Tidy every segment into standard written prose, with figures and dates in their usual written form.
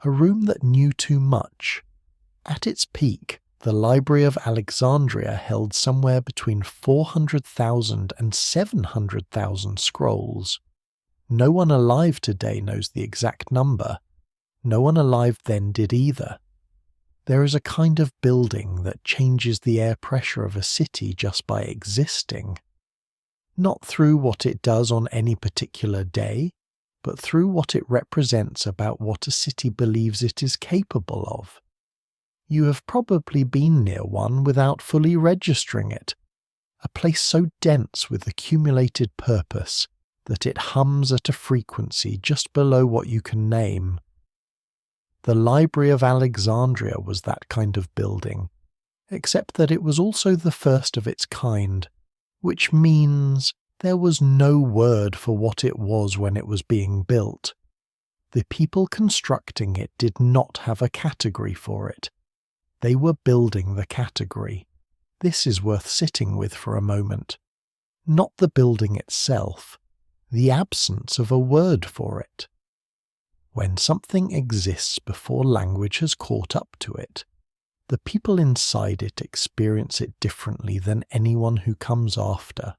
a room that knew too much. At its peak, the Library of Alexandria held somewhere between 400,000 and 700,000 scrolls. No one alive today knows the exact number. No one alive then did either. There is a kind of building that changes the air pressure of a city just by existing. Not through what it does on any particular day, but through what it represents about what a city believes it is capable of. You have probably been near one without fully registering it, a place so dense with accumulated purpose that it hums at a frequency just below what you can name. The Library of Alexandria was that kind of building, except that it was also the first of its kind, which means there was no word for what it was when it was being built. The people constructing it did not have a category for it. They were building the category. This is worth sitting with for a moment. Not the building itself, the absence of a word for it. When something exists before language has caught up to it, the people inside it experience it differently than anyone who comes after.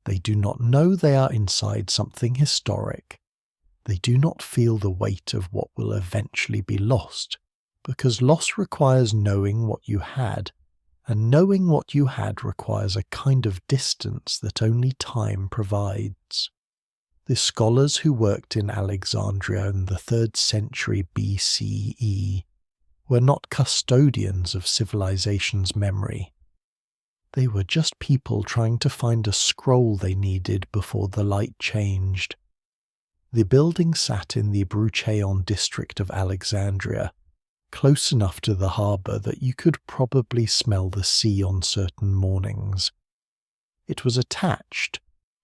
They do not know they are inside something historic. They do not feel the weight of what will eventually be lost, because loss requires knowing what you had, and knowing what you had requires a kind of distance that only time provides. The scholars who worked in Alexandria in the 3rd century BCE were not custodians of civilization's memory. They were just people trying to find a scroll they needed before the light changed. The building sat in the Bruchaeon district of Alexandria, close enough to the harbour that you could probably smell the sea on certain mornings. It was attached,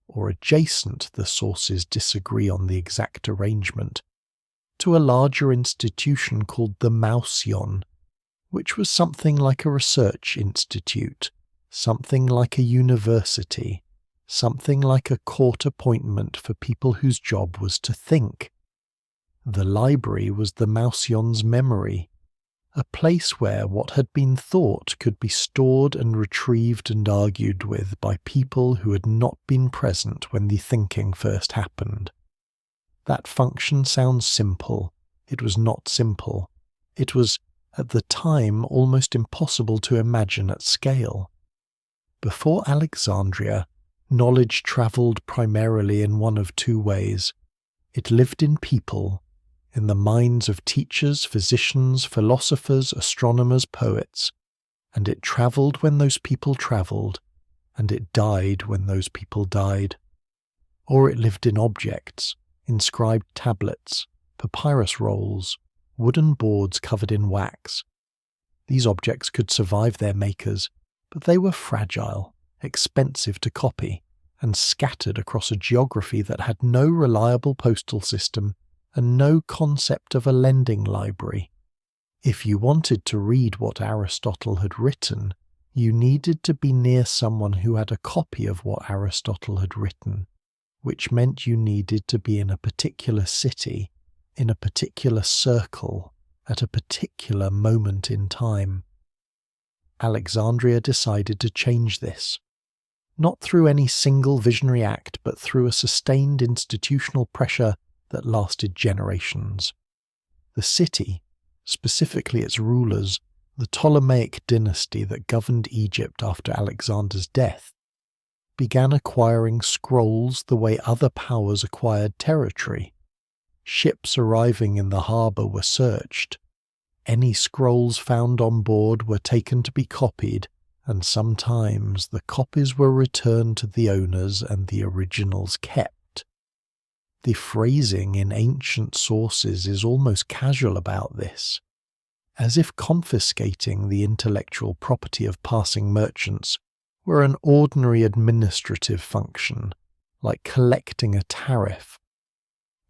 or adjacent, the sources disagree on the exact arrangement, to a larger institution called the Mausion, which was something like a research institute, something like a university, something like a court appointment for people whose job was to think. The library was the Mausion's memory, a place where what had been thought could be stored and retrieved and argued with by people who had not been present when the thinking first happened. That function sounds simple. It was not simple. It was, at the time, almost impossible to imagine at scale. Before Alexandria, knowledge travelled primarily in one of two ways. It lived in people, in the minds of teachers, physicians, philosophers, astronomers, poets, and it travelled when those people travelled, and it died when those people died. Or it lived in objects, inscribed tablets, papyrus rolls, wooden boards covered in wax. These objects could survive their makers, but they were fragile, expensive to copy, and scattered across a geography that had no reliable postal system and no concept of a lending library. If you wanted to read what Aristotle had written, you needed to be near someone who had a copy of what Aristotle had written, which meant you needed to be in a particular city, in a particular circle, at a particular moment in time. Alexandria decided to change this, not through any single visionary act, but through a sustained institutional pressure that lasted generations. The city, specifically its rulers, the Ptolemaic dynasty that governed Egypt after Alexander's death, began acquiring scrolls the way other powers acquired territory. Ships arriving in the harbour were searched. Any scrolls found on board were taken to be copied, and sometimes the copies were returned to the owners and the originals kept. The phrasing in ancient sources is almost casual about this, as if confiscating the intellectual property of passing merchants were an ordinary administrative function, like collecting a tariff.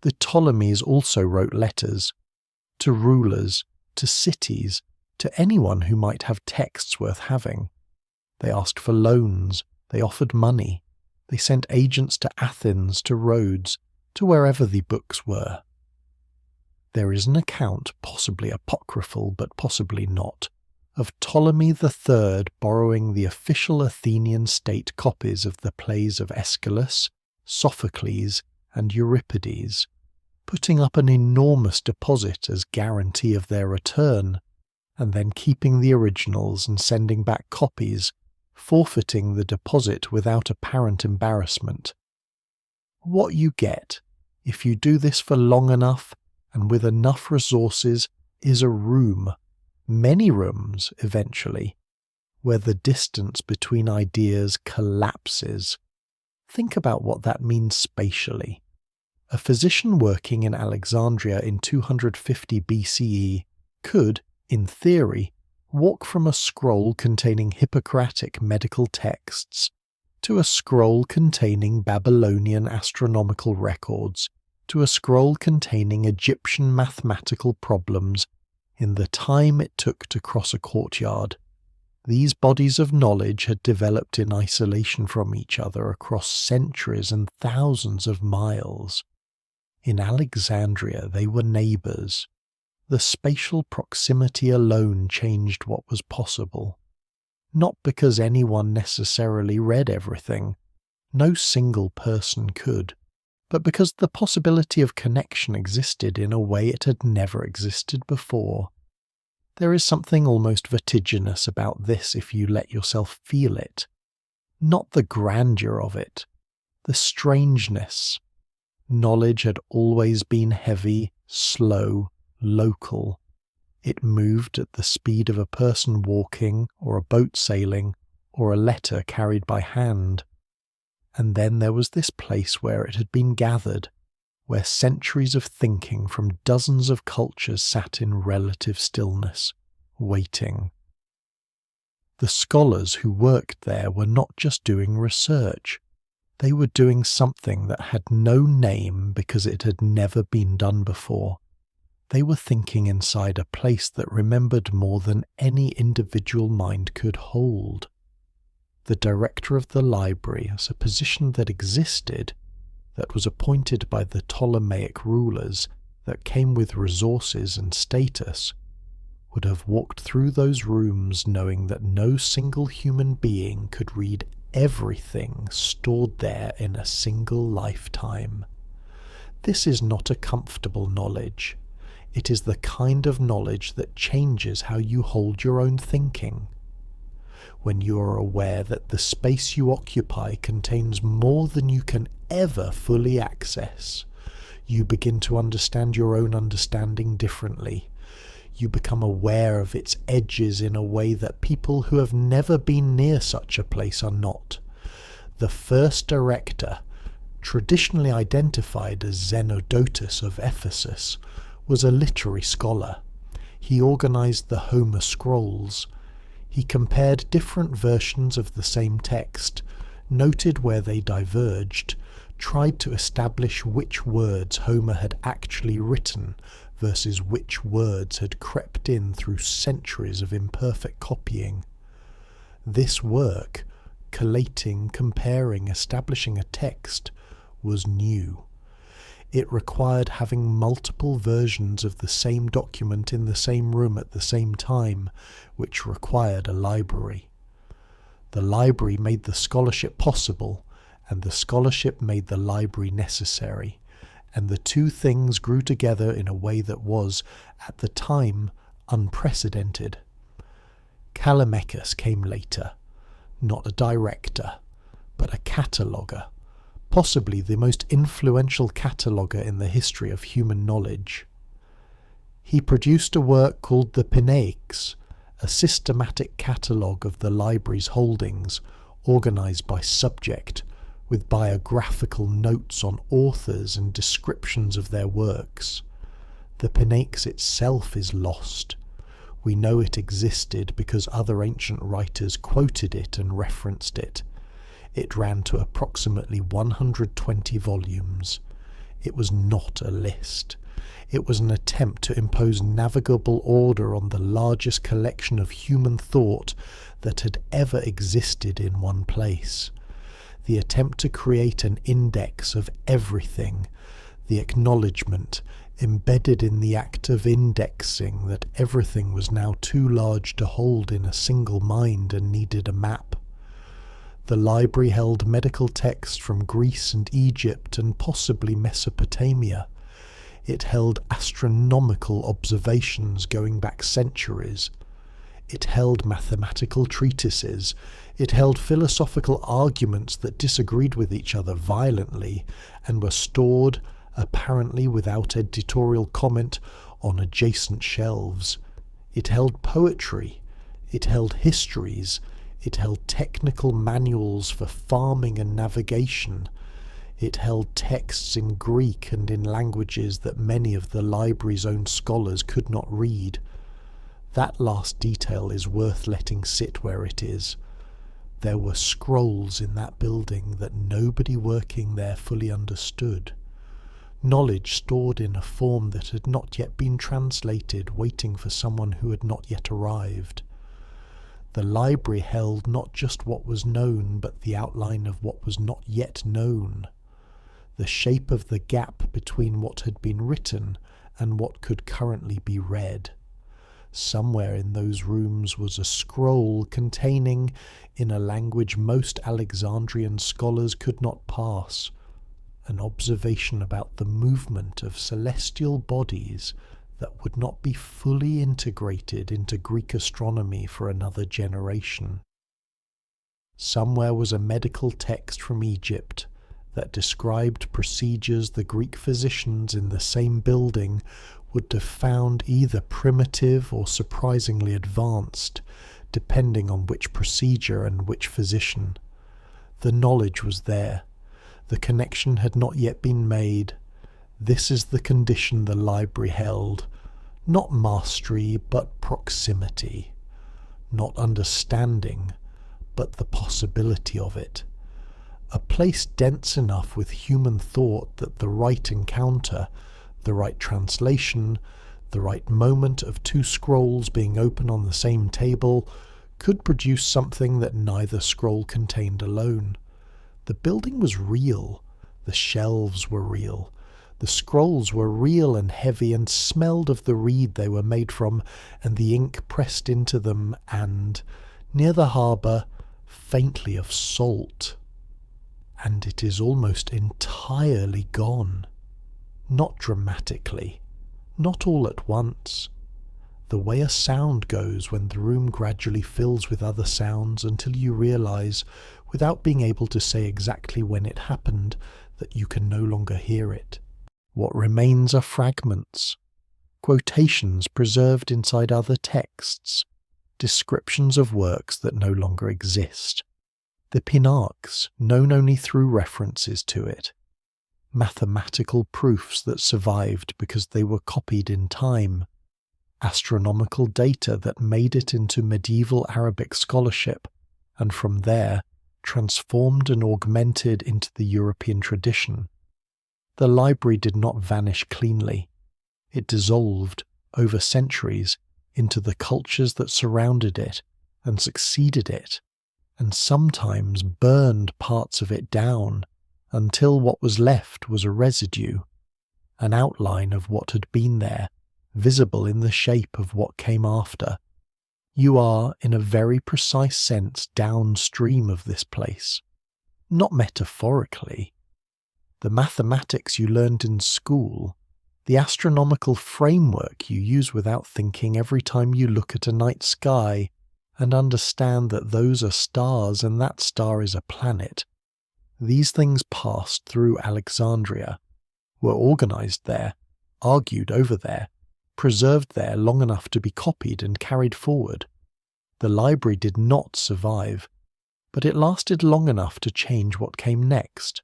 The Ptolemies also wrote letters to rulers, to cities, to anyone who might have texts worth having. They asked for loans, they offered money, they sent agents to Athens, to Rhodes, to wherever the books were. There is an account, possibly apocryphal but possibly not, of Ptolemy III borrowing the official Athenian state copies of the plays of Aeschylus, Sophocles, and Euripides, putting up an enormous deposit as guarantee of their return, and then keeping the originals and sending back copies, forfeiting the deposit without apparent embarrassment. What you get, if you do this for long enough and with enough resources, is a room, many rooms eventually, where the distance between ideas collapses. Think about what that means spatially. A physician working in Alexandria in 250 BCE could, in theory, walk from a scroll containing Hippocratic medical texts to a scroll containing Babylonian astronomical records to a scroll containing Egyptian mathematical problems in the time it took to cross a courtyard. These bodies of knowledge had developed in isolation from each other across centuries and thousands of miles. In Alexandria they were neighbours. The spatial proximity alone changed what was possible. Not because anyone necessarily read everything, no single person could, but because the possibility of connection existed in a way it had never existed before. There is something almost vertiginous about this if you let yourself feel it. Not the grandeur of it, the strangeness. Knowledge had always been heavy, slow, local. It moved at the speed of a person walking, or a boat sailing, or a letter carried by hand. And then there was this place where it had been gathered, where centuries of thinking from dozens of cultures sat in relative stillness, waiting. The scholars who worked there were not just doing research. They were doing something that had no name because it had never been done before. They were thinking inside a place that remembered more than any individual mind could hold. The director of the library, as a position that existed, that was appointed by the Ptolemaic rulers, that came with resources and status, would have walked through those rooms knowing that no single human being could read everything stored there in a single lifetime. This is not a comfortable knowledge. It is the kind of knowledge that changes how you hold your own thinking. When you are aware that the space you occupy contains more than you can ever fully access, you begin to understand your own understanding differently. You become aware of its edges in a way that people who have never been near such a place are not. The first director, traditionally identified as Zenodotus of Ephesus, was a literary scholar. He organized the Homer Scrolls. He compared different versions of the same text, noted where they diverged, tried to establish which words Homer had actually written versus which words had crept in through centuries of imperfect copying. This work, collating, comparing, establishing a text, was new. It required having multiple versions of the same document in the same room at the same time, which required a library. The library made the scholarship possible, and the scholarship made the library necessary, and the two things grew together in a way that was, at the time, unprecedented. Callimachus came later, not a director, but a cataloguer, possibly the most influential cataloguer in the history of human knowledge. He produced a work called the Pinaeus, a systematic catalogue of the library's holdings, organised by subject, with biographical notes on authors and descriptions of their works. The Pinaeus itself is lost. We know it existed because other ancient writers quoted it and referenced it. It ran to approximately 120 volumes. It was not a list. It was an attempt to impose navigable order on the largest collection of human thought that had ever existed in one place. The attempt to create an index of everything, the acknowledgement, embedded in the act of indexing that everything was now too large to hold in a single mind and needed a map. The library held medical texts from Greece and Egypt and possibly Mesopotamia. It held astronomical observations going back centuries. It held mathematical treatises. It held philosophical arguments that disagreed with each other violently and were stored, apparently without editorial comment, on adjacent shelves. It held poetry. It held histories. It held technical manuals for farming and navigation. It held texts in Greek and in languages that many of the library's own scholars could not read. That last detail is worth letting sit where it is. There were scrolls in that building that nobody working there fully understood. Knowledge stored in a form that had not yet been translated, waiting for someone who had not yet arrived. The library held not just what was known, but the outline of what was not yet known. The shape of the gap between what had been written and what could currently be read. Somewhere in those rooms was a scroll containing, in a language most Alexandrian scholars could not pass, an observation about the movement of celestial bodies that would not be fully integrated into Greek astronomy for another generation. Somewhere was a medical text from Egypt that described procedures the Greek physicians in the same building would have found either primitive or surprisingly advanced, depending on which procedure and which physician. The knowledge was there. The connection had not yet been made. This is the condition the library held. Not mastery, but proximity. Not understanding, but the possibility of it. A place dense enough with human thought that the right encounter, the right translation, the right moment of two scrolls being open on the same table could produce something that neither scroll contained alone. The building was real. The shelves were real. The scrolls were real and heavy and smelled of the reed they were made from and the ink pressed into them and, near the harbour, faintly of salt. And it is almost entirely gone. Not dramatically, not all at once. The way a sound goes when the room gradually fills with other sounds until you realise, without being able to say exactly when it happened, that you can no longer hear it. What remains are fragments, quotations preserved inside other texts, descriptions of works that no longer exist, the pinarchs known only through references to it, mathematical proofs that survived because they were copied in time, astronomical data that made it into medieval Arabic scholarship, and from there transformed and augmented into the European tradition. The library did not vanish cleanly. It dissolved, over centuries, into the cultures that surrounded it and succeeded it, and sometimes burned parts of it down until what was left was a residue, an outline of what had been there, visible in the shape of what came after. You are, in a very precise sense, downstream of this place. Not metaphorically. The mathematics you learned in school, the astronomical framework you use without thinking every time you look at a night sky and understand that those are stars and that star is a planet. These things passed through Alexandria, were organized there, argued over there, preserved there long enough to be copied and carried forward. The library did not survive, but it lasted long enough to change what came next.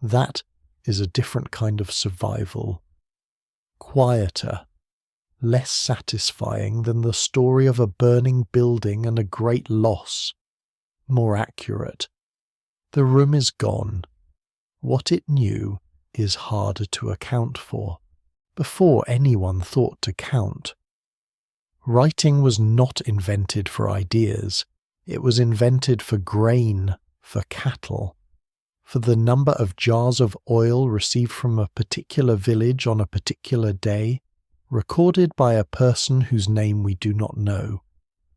That is a different kind of survival. Quieter, less satisfying than the story of a burning building and a great loss. More accurate. The room is gone. What it knew is harder to account for, before anyone thought to count. Writing was not invented for ideas. It was invented for grain, for cattle. for the number of jars of oil received from a particular village on a particular day, recorded by a person whose name we do not know,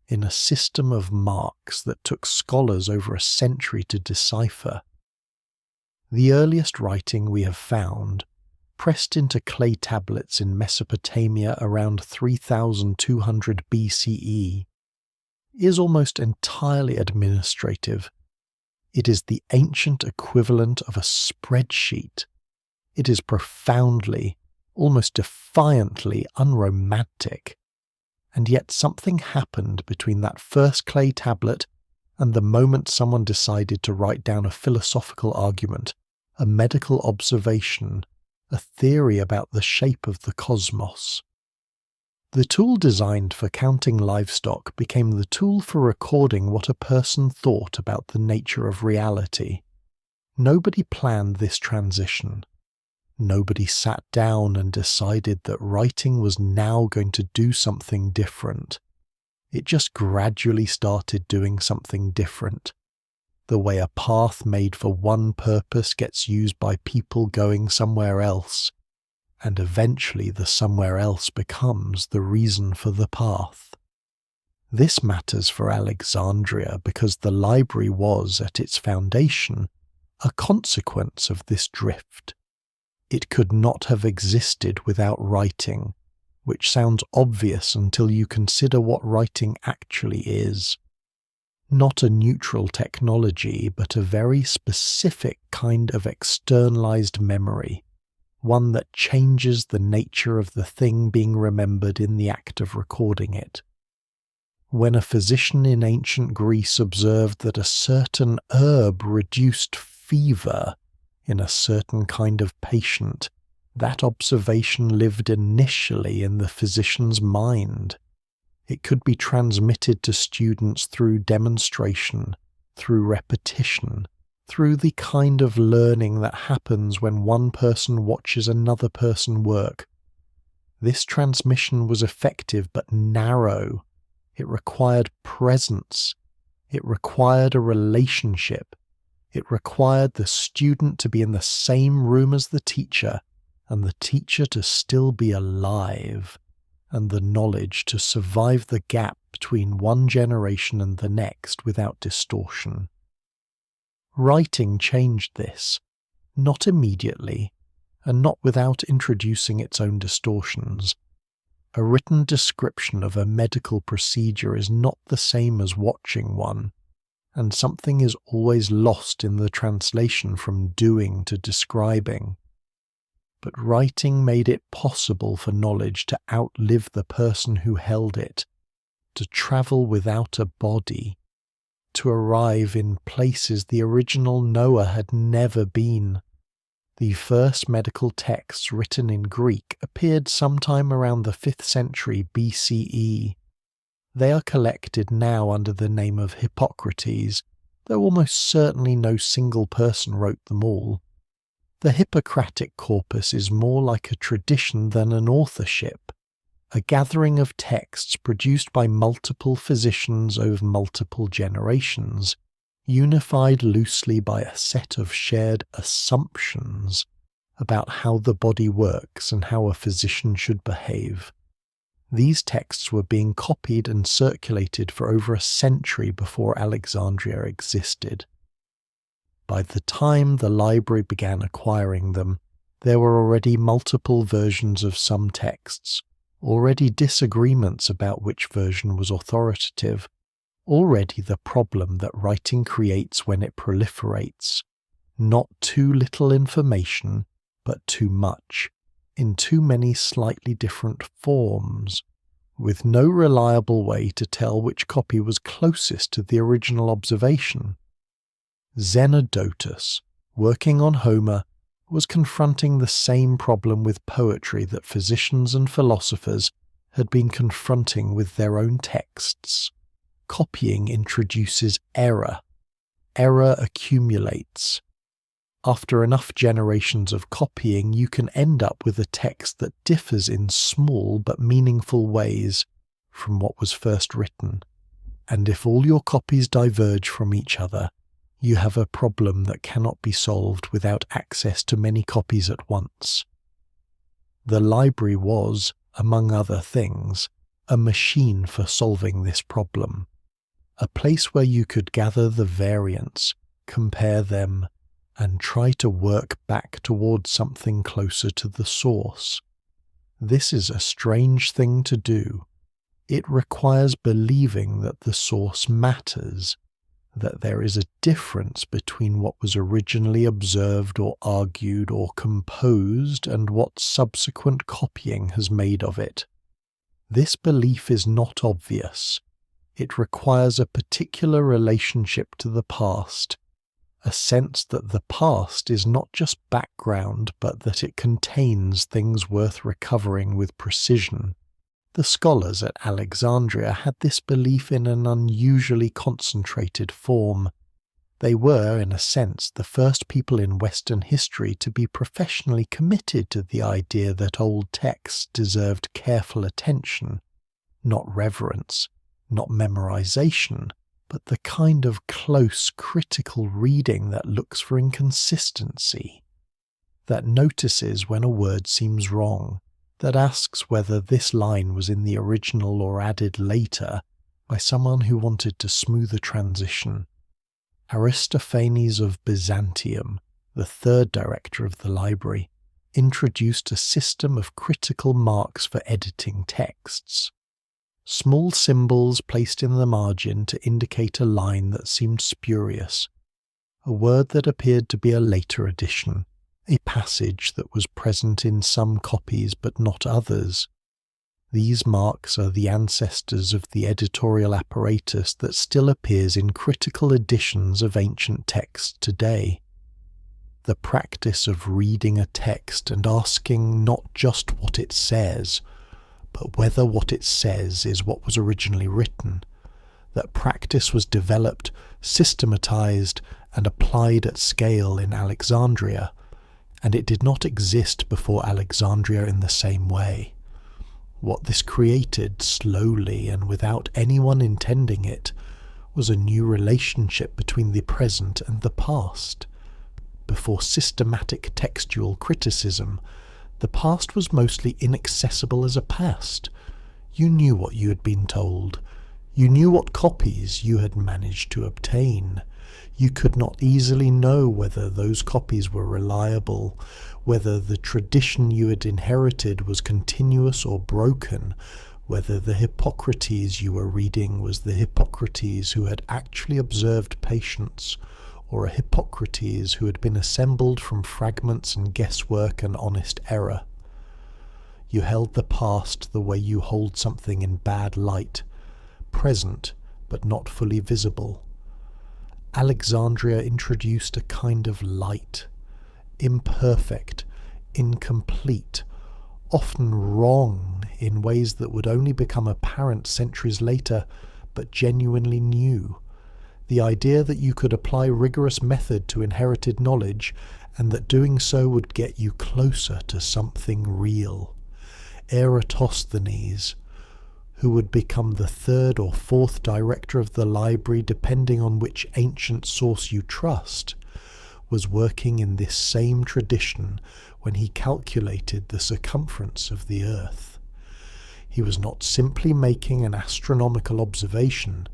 in a system of marks that took scholars over a century to decipher. The earliest writing we have found, pressed into clay tablets in Mesopotamia around 3200 BCE, is almost entirely administrative. It is the ancient equivalent of a spreadsheet. It is profoundly, almost defiantly unromantic. And yet something happened between that first clay tablet and the moment someone decided to write down a philosophical argument, a medical observation, a theory about the shape of the cosmos. The tool designed for counting livestock became the tool for recording what a person thought about the nature of reality. Nobody planned this transition. Nobody sat down and decided that writing was now going to do something different. It just gradually started doing something different. The way a path made for one purpose gets used by people going somewhere else, and eventually the somewhere else becomes the reason for the path. This matters for Alexandria because the library was, at its foundation, a consequence of this drift. It could not have existed without writing, which sounds obvious until you consider what writing actually is. Not a neutral technology, but a very specific kind of externalized memory, one that changes the nature of the thing being remembered in the act of recording it. When a physician in ancient Greece observed that a certain herb reduced fever in a certain kind of patient, that observation lived initially in the physician's mind. It could be transmitted to students through demonstration, through repetition, through the kind of learning that happens when one person watches another person work. This transmission was effective but narrow. It required presence. It required a relationship. It required the student to be in the same room as the teacher, and the teacher to still be alive, and the knowledge to survive the gap between one generation and the next without distortion. Writing changed this, not immediately, and not without introducing its own distortions. A written description of a medical procedure is not the same as watching one, and something is always lost in the translation from doing to describing. But writing made it possible for knowledge to outlive the person who held it, to travel without a body, to arrive in places the original knower had never been. The first medical texts written in Greek appeared sometime around the 5th century BCE. They are collected now under the name of Hippocrates, though almost certainly no single person wrote them all. The Hippocratic corpus is more like a tradition than an authorship, a gathering of texts produced by multiple physicians over multiple generations, unified loosely by a set of shared assumptions about how the body works and how a physician should behave. These texts were being copied and circulated for over a century before Alexandria existed. By the time the library began acquiring them, there were already multiple versions of some texts, already disagreements about which version was authoritative, already the problem that writing creates when it proliferates. Not too little information, but too much, in too many slightly different forms, with no reliable way to tell which copy was closest to the original observation. Zenodotus, working on Homer, was confronting the same problem with poetry that physicians and philosophers had been confronting with their own texts. Copying introduces error. Error accumulates. After enough generations of copying, you can end up with a text that differs in small but meaningful ways from what was first written. And if all your copies diverge from each other, You have a problem that cannot be solved without access to many copies at once. The library was, among other things, a machine for solving this problem, a place where you could gather the variants, compare them, and try to work back towards something closer to the source. This is a strange thing to do. It requires believing that the source matters, that there is a difference between what was originally observed or argued or composed and what subsequent copying has made of it. This belief is not obvious. It requires a particular relationship to the past, a sense that the past is not just background but that it contains things worth recovering with precision. The scholars at Alexandria had this belief in an unusually concentrated form. They were, in a sense, the first people in Western history to be professionally committed to the idea that old texts deserved careful attention, not reverence, not memorization, but the kind of close, critical reading that looks for inconsistency, that notices when a word seems wrong, that asks whether this line was in the original or added later by someone who wanted to smooth a transition. Aristophanes of Byzantium, the third director of the library, introduced a system of critical marks for editing texts. Small symbols placed in the margin to indicate a line that seemed spurious, a word that appeared to be a later addition, a passage that was present in some copies but not others. These marks are the ancestors of the editorial apparatus that still appears in critical editions of ancient texts today. The practice of reading a text and asking not just what it says, but whether what it says is what was originally written. That practice was developed, systematized, and applied at scale in Alexandria, and it did not exist before Alexandria in the same way. What this created, slowly and without anyone intending it, was a new relationship between the present and the past. Before systematic textual criticism, the past was mostly inaccessible as a past. You knew what you had been told. You knew what copies you had managed to obtain. You could not easily know whether those copies were reliable, whether the tradition you had inherited was continuous or broken, whether the Hippocrates you were reading was the Hippocrates who had actually observed patience, or a Hippocrates who had been assembled from fragments and guesswork and honest error. You held the past the way you hold something in bad light, present but not fully visible. Alexandria introduced a kind of light, imperfect, incomplete, often wrong in ways that would only become apparent centuries later, but genuinely new. The idea that you could apply rigorous method to inherited knowledge, and that doing so would get you closer to something real. Eratosthenes, who would become the third or fourth director of the library depending on which ancient source you trust, was working in this same tradition when he calculated the circumference of the earth. He was not simply making an astronomical observation.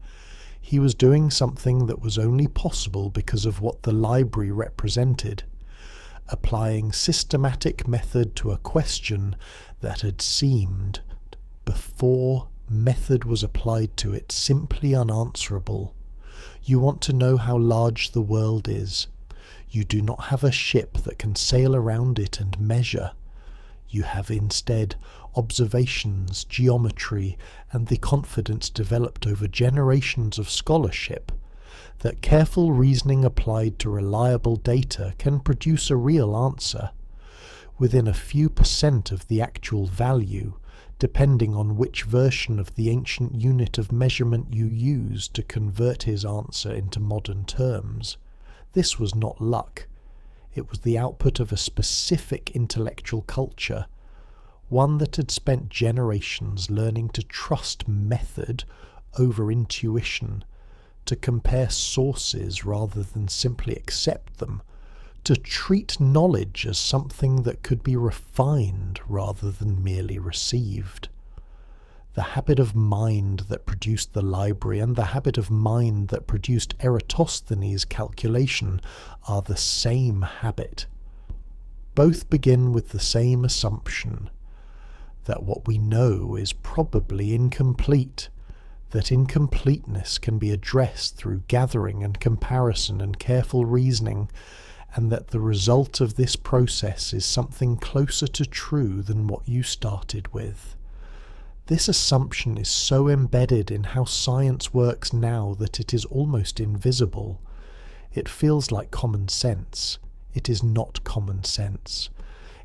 He was doing something that was only possible because of what the library represented, applying systematic method to a question that had seemed, before method was applied to it, simply unanswerable. You want to know how large the world is. You do not have a ship that can sail around it and measure. You have instead observations, geometry, and the confidence developed over generations of scholarship that careful reasoning applied to reliable data can produce a real answer, within a few % of the actual value, depending on which version of the ancient unit of measurement you use to convert his answer into modern terms. This was not luck. It was the output of a specific intellectual culture, one that had spent generations learning to trust method over intuition, to compare sources rather than simply accept them, to treat knowledge as something that could be refined rather than merely received. The habit of mind that produced the library and the habit of mind that produced Eratosthenes' calculation are the same habit. Both begin with the same assumption, that what we know is probably incomplete, that incompleteness can be addressed through gathering and comparison and careful reasoning, and that the result of this process is something closer to true than what you started with. This assumption is so embedded in how science works now that it is almost invisible. It feels like common sense. It is not common sense.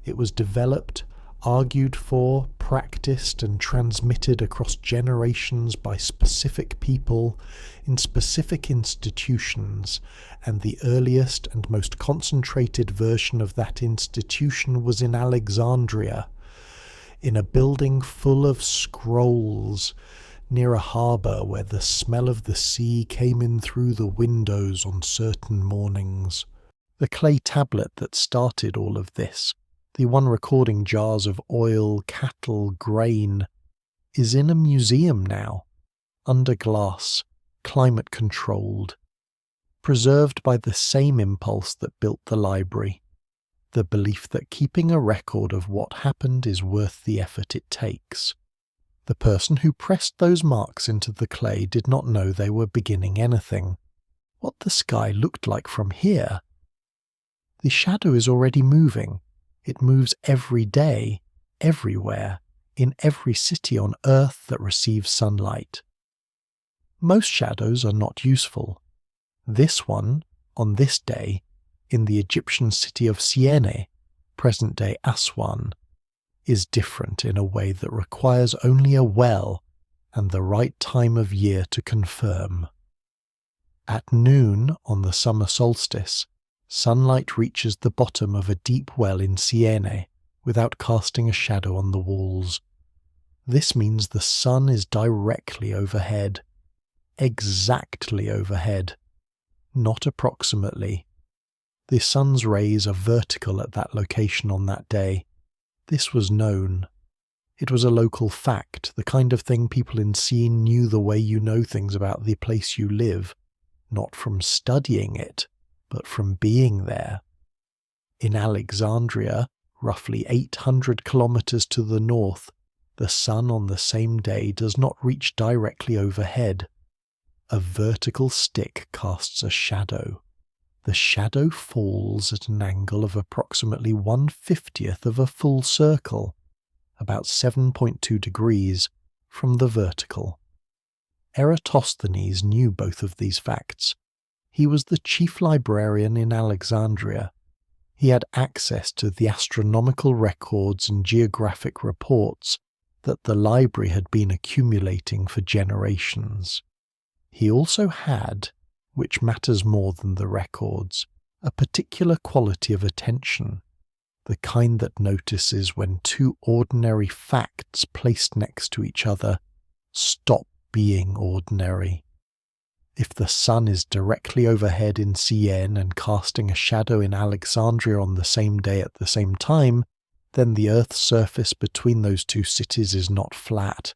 It was developed, argued for, practiced and transmitted across generations by specific people in specific institutions, and the earliest and most concentrated version of that institution was in Alexandria, in a building full of scrolls, near a harbour where the smell of the sea came in through the windows on certain mornings. The clay tablet that started all of this, the one recording jars of oil, cattle, grain, is in a museum now, under glass, climate-controlled, preserved by the same impulse that built the library, the belief that keeping a record of what happened is worth the effort it takes. The person who pressed those marks into the clay did not know they were beginning anything. What the sky looked like from here. The shadow is already moving. It moves every day, everywhere, in every city on Earth that receives sunlight. Most shadows are not useful. This one, on this day, in the Egyptian city of Siene, present-day Aswan, is different in a way that requires only a well and the right time of year to confirm. At noon on the summer solstice, sunlight reaches the bottom of a deep well in Siene without casting a shadow on the walls. This means the sun is directly overhead, exactly overhead, not approximately. The sun's rays are vertical at that location on that day. This was known. It was a local fact, the kind of thing people in Siene knew the way you know things about the place you live, not from studying it, but from being there. In Alexandria, roughly 800 kilometers to the north, the sun on the same day does not reach directly overhead. A vertical stick casts a shadow. The shadow falls at an angle of approximately 1/50th of a full circle, about 7.2 degrees, from the vertical. Eratosthenes knew both of these facts. He was the chief librarian in Alexandria. He had access to the astronomical records and geographic reports that the library had been accumulating for generations. He also had, which matters more than the records, a particular quality of attention, the kind that notices when two ordinary facts placed next to each other stop being ordinary. If the sun is directly overhead in Siene and casting a shadow in Alexandria on the same day at the same time, then the Earth's surface between those two cities is not flat.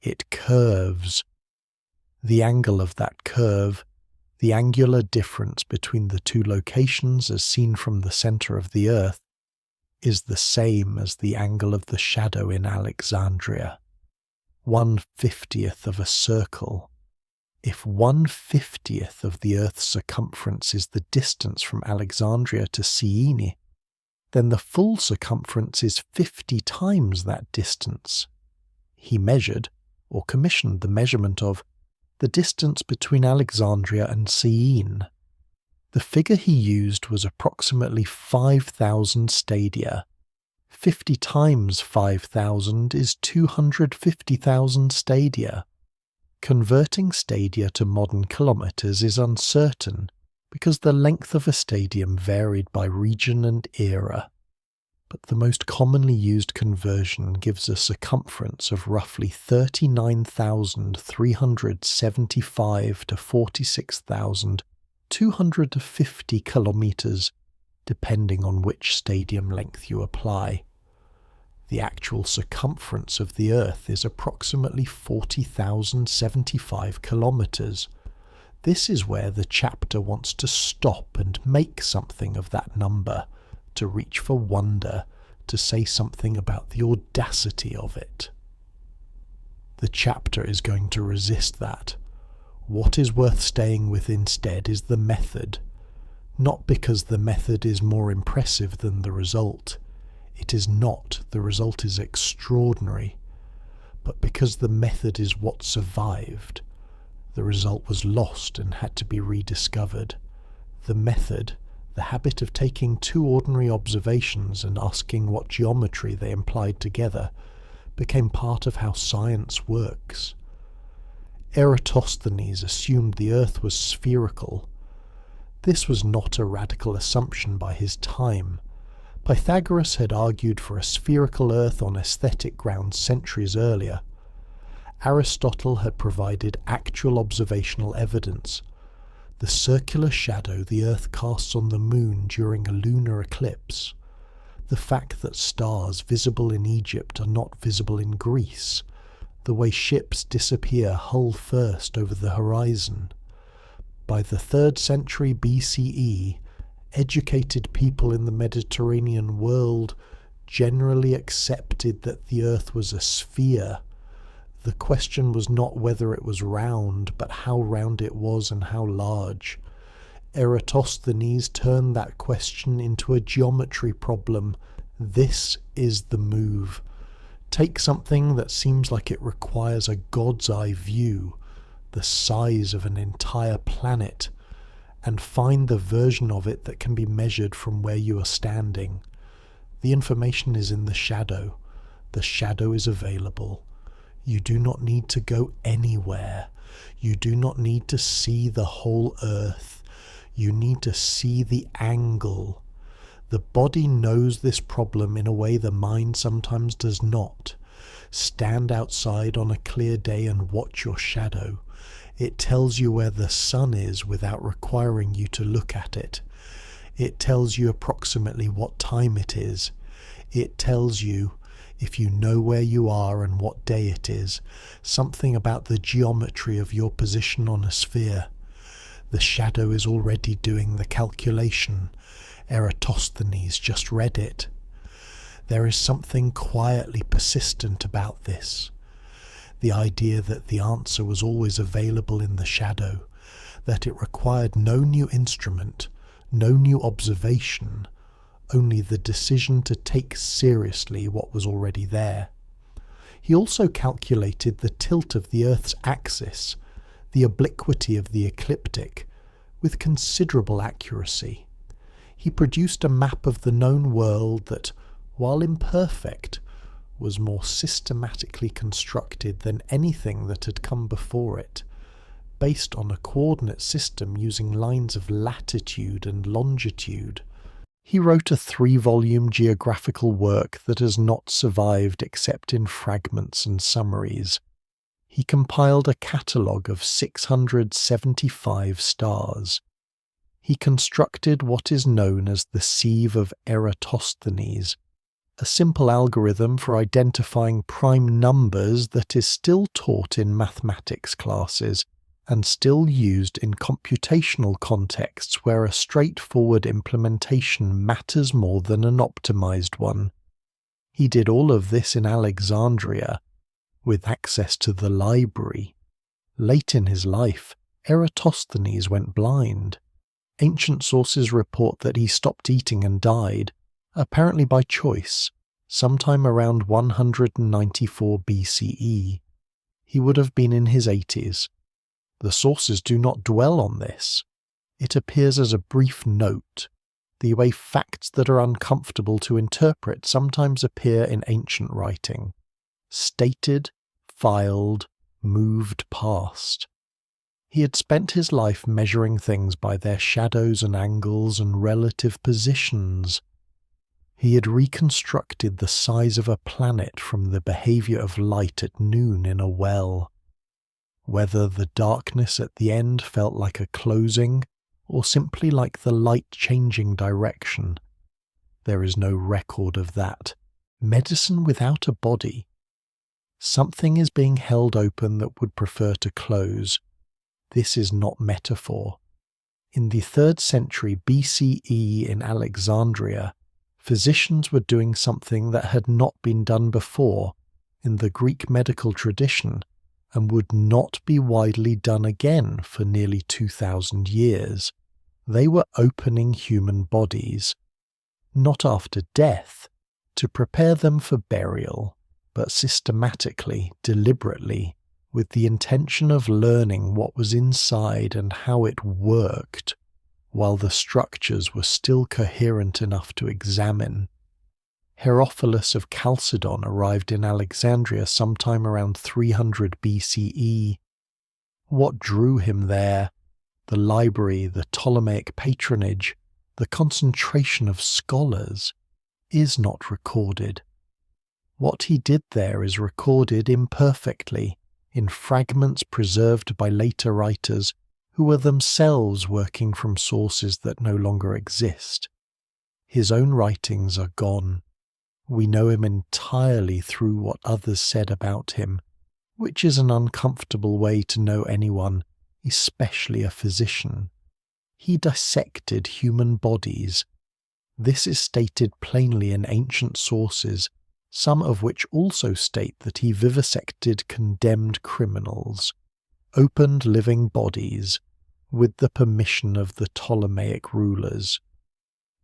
It curves. The angle of that curve, the angular difference between the two locations as seen from the center of the Earth, is the same as the angle of the shadow in Alexandria. 1/50th of a circle. If 1/50th of the Earth's circumference is the distance from Alexandria to Siene, then the full circumference is 50 times that distance. He measured, or commissioned the measurement of, the distance between Alexandria and Siene. The figure he used was approximately 5,000 stadia. 50 times 5,000 is 250,000 stadia. Converting stadia to modern kilometers is uncertain because the length of a stadium varied by region and era. but the most commonly used conversion gives a circumference of roughly 39,375 to 46,250 kilometers, depending on which stadium length you apply. The actual circumference of the Earth is approximately 40,075 kilometers. This is where the chapter wants to stop and make something of that number, to reach for wonder, to say something about the audacity of it. The chapter is going to resist that. What is worth staying with instead is the method. Not because the method is more impressive than the result. It is not. The result is extraordinary. But because the method is what survived. The result was lost and had to be rediscovered. The method, the habit of taking two ordinary observations and asking what geometry they implied together, became part of how science works. Eratosthenes assumed the Earth was spherical. This was not a radical assumption by his time. Pythagoras had argued for a spherical Earth on aesthetic grounds centuries earlier. Aristotle had provided actual observational evidence. The circular shadow the Earth casts on the Moon during a lunar eclipse. The fact that stars visible in Egypt are not visible in Greece. The way ships disappear hull first over the horizon. By the 3rd century BCE, educated people in the Mediterranean world generally accepted that the Earth was a sphere. The question was not whether it was round, but how round it was and how large. Eratosthenes turned that question into a geometry problem. This is the move. Take something that seems like it requires a god's eye view, the size of an entire planet, and find the version of it that can be measured from where you are standing. The information is in the shadow. The shadow is available. You do not need to go anywhere. You do not need to see the whole Earth. You need to see the angle. The body knows this problem in a way the mind sometimes does not. Stand outside on a clear day and watch your shadow. It tells you where the sun is without requiring you to look at it. It tells you approximately what time it is. It tells you, if you know where you are and what day it is, something about the geometry of your position on a sphere. The shadow is already doing the calculation. Eratosthenes just read it. There is something quietly persistent about this. The idea that the answer was always available in the shadow, that it required no new instrument, no new observation, only the decision to take seriously what was already there. He also calculated the tilt of the Earth's axis, the obliquity of the ecliptic, with considerable accuracy. He produced a map of the known world that, while imperfect, was more systematically constructed than anything that had come before it, based on a coordinate system using lines of latitude and longitude. He wrote a 3-volume geographical work that has not survived except in fragments and summaries. He compiled a catalogue of 675 stars. He constructed what is known as the sieve of Eratosthenes, a simple algorithm for identifying prime numbers that is still taught in mathematics classes and still used in computational contexts where a straightforward implementation matters more than an optimized one. He did all of this in Alexandria, with access to the library. Late in his life, Eratosthenes went blind. Ancient sources report that he stopped eating and died, apparently by choice, sometime around 194 BCE. He would have been in his 80s. The sources do not dwell on this. It appears as a brief note, the way facts that are uncomfortable to interpret sometimes appear in ancient writing. Stated, filed, moved past. He had spent his life measuring things by their shadows and angles and relative positions. He had reconstructed the size of a planet from the behavior of light at noon in a well. Whether the darkness at the end felt like a closing, or simply like the light changing direction, there is no record of that. Medicine without a body. Something is being held open that would prefer to close. This is not metaphor. In the 3rd century BCE in Alexandria, physicians were doing something that had not been done before in the Greek medical tradition and would not be widely done again for nearly 2,000 years. They were opening human bodies, not after death, to prepare them for burial, but systematically, deliberately, with the intention of learning what was inside and how it worked, while the structures were still coherent enough to examine. Herophilus of Chalcedon arrived in Alexandria sometime around 300 BCE. What drew him there? The library, the Ptolemaic patronage, the concentration of scholars, is not recorded. What he did there is recorded imperfectly, in fragments preserved by later writers who were themselves working from sources that no longer exist. His own writings are gone. We know him entirely through what others said about him, which is an uncomfortable way to know anyone, especially a physician. He dissected human bodies. This is stated plainly in ancient sources, some of which also state that he vivisected condemned criminals, opened living bodies, with the permission of the Ptolemaic rulers.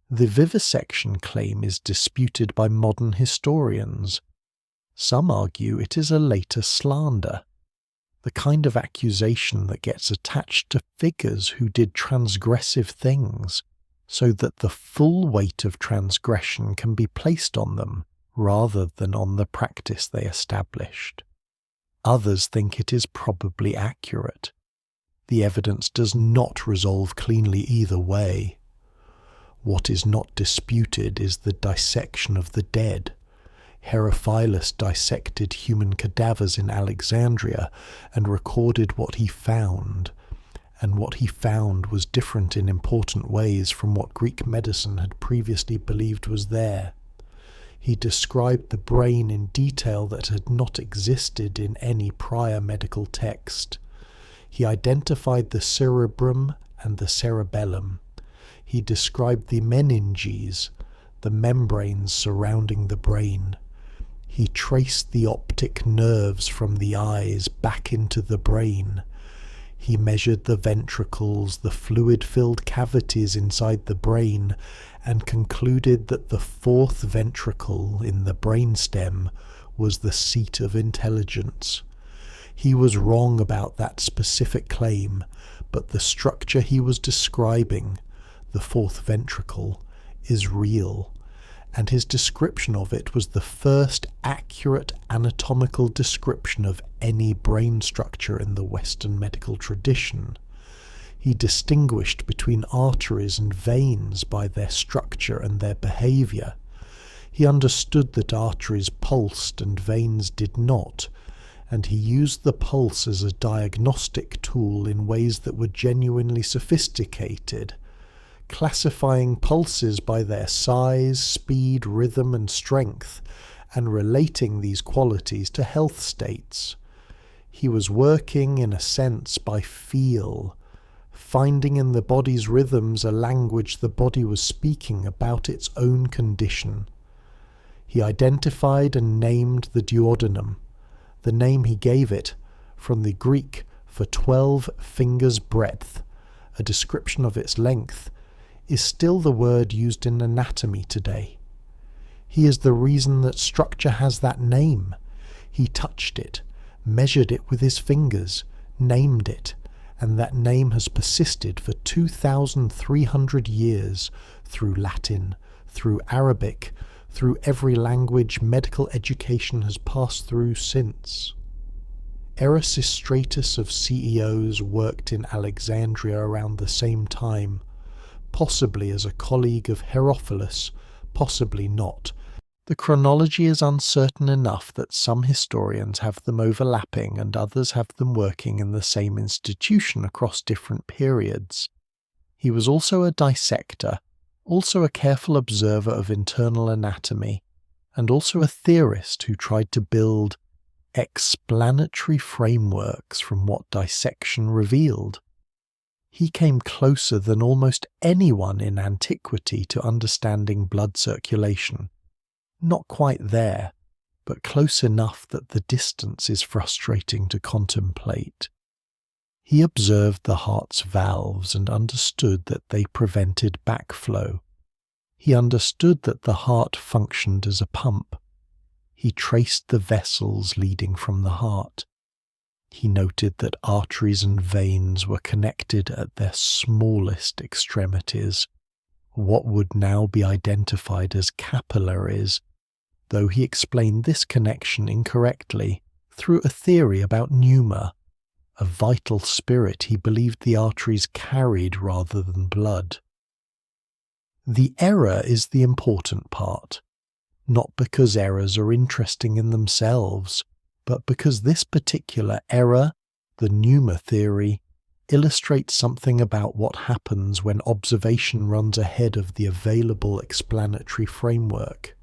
The vivisection claim is disputed by modern historians. Some argue it is a later slander, the kind of accusation that gets attached to figures who did transgressive things, so that the full weight of transgression can be placed on them, rather than on the practice they established. Others think it is probably accurate. The evidence does not resolve cleanly either way. What is not disputed is the dissection of the dead. Herophilus dissected human cadavers in Alexandria and recorded what he found, and what he found was different in important ways from what Greek medicine had previously believed was there. He described the brain in detail that had not existed in any prior medical text. He identified the cerebrum and the cerebellum. He described the meninges, the membranes surrounding the brain. He traced the optic nerves from the eyes back into the brain. He measured the ventricles, the fluid-filled cavities inside the brain, and concluded that the 4th ventricle in the brainstem was the seat of intelligence. He was wrong about that specific claim, but the structure he was describing, the 4th ventricle, is real, and his description of it was the first accurate anatomical description of any brain structure in the Western medical tradition. He distinguished between arteries and veins by their structure and their behavior. He understood that arteries pulsed and veins did not, and he used the pulse as a diagnostic tool in ways that were genuinely sophisticated, classifying pulses by their size, speed, rhythm, and strength, and relating these qualities to health states. He was working, in a sense, by feel, finding in the body's rhythms a language the body was speaking about its own condition. He identified and named the duodenum, the name he gave it, from the Greek for 12 fingers' breadth. A description of its length is still the word used in anatomy today. He is the reason that structure has that name. He touched it, measured it with his fingers, named it, and that name has persisted for 2,300 years through Latin, through Arabic, through every language medical education has passed through since. Erasistratus of CEOs worked in Alexandria around the same time, possibly as a colleague of Herophilus, Possibly not. The chronology is uncertain enough that some historians have them overlapping and others have them working in the same institution across different periods. He was also a dissector, also a careful observer of internal anatomy, and also a theorist who tried to build explanatory frameworks from what dissection revealed. He came closer than almost anyone in antiquity to understanding blood circulation. Not quite there, but close enough that the distance is frustrating to contemplate. He observed the heart's valves and understood that they prevented backflow. He understood that the heart functioned as a pump. He traced the vessels leading from the heart. He noted that arteries and veins were connected at their smallest extremities, what would now be identified as capillaries, though he explained this connection incorrectly through a theory about pneuma, a vital spirit he believed the arteries carried rather than blood. The error is the important part, not because errors are interesting in themselves, but because this particular error, the pneuma theory, illustrates something about what happens when observation runs ahead of the available explanatory framework.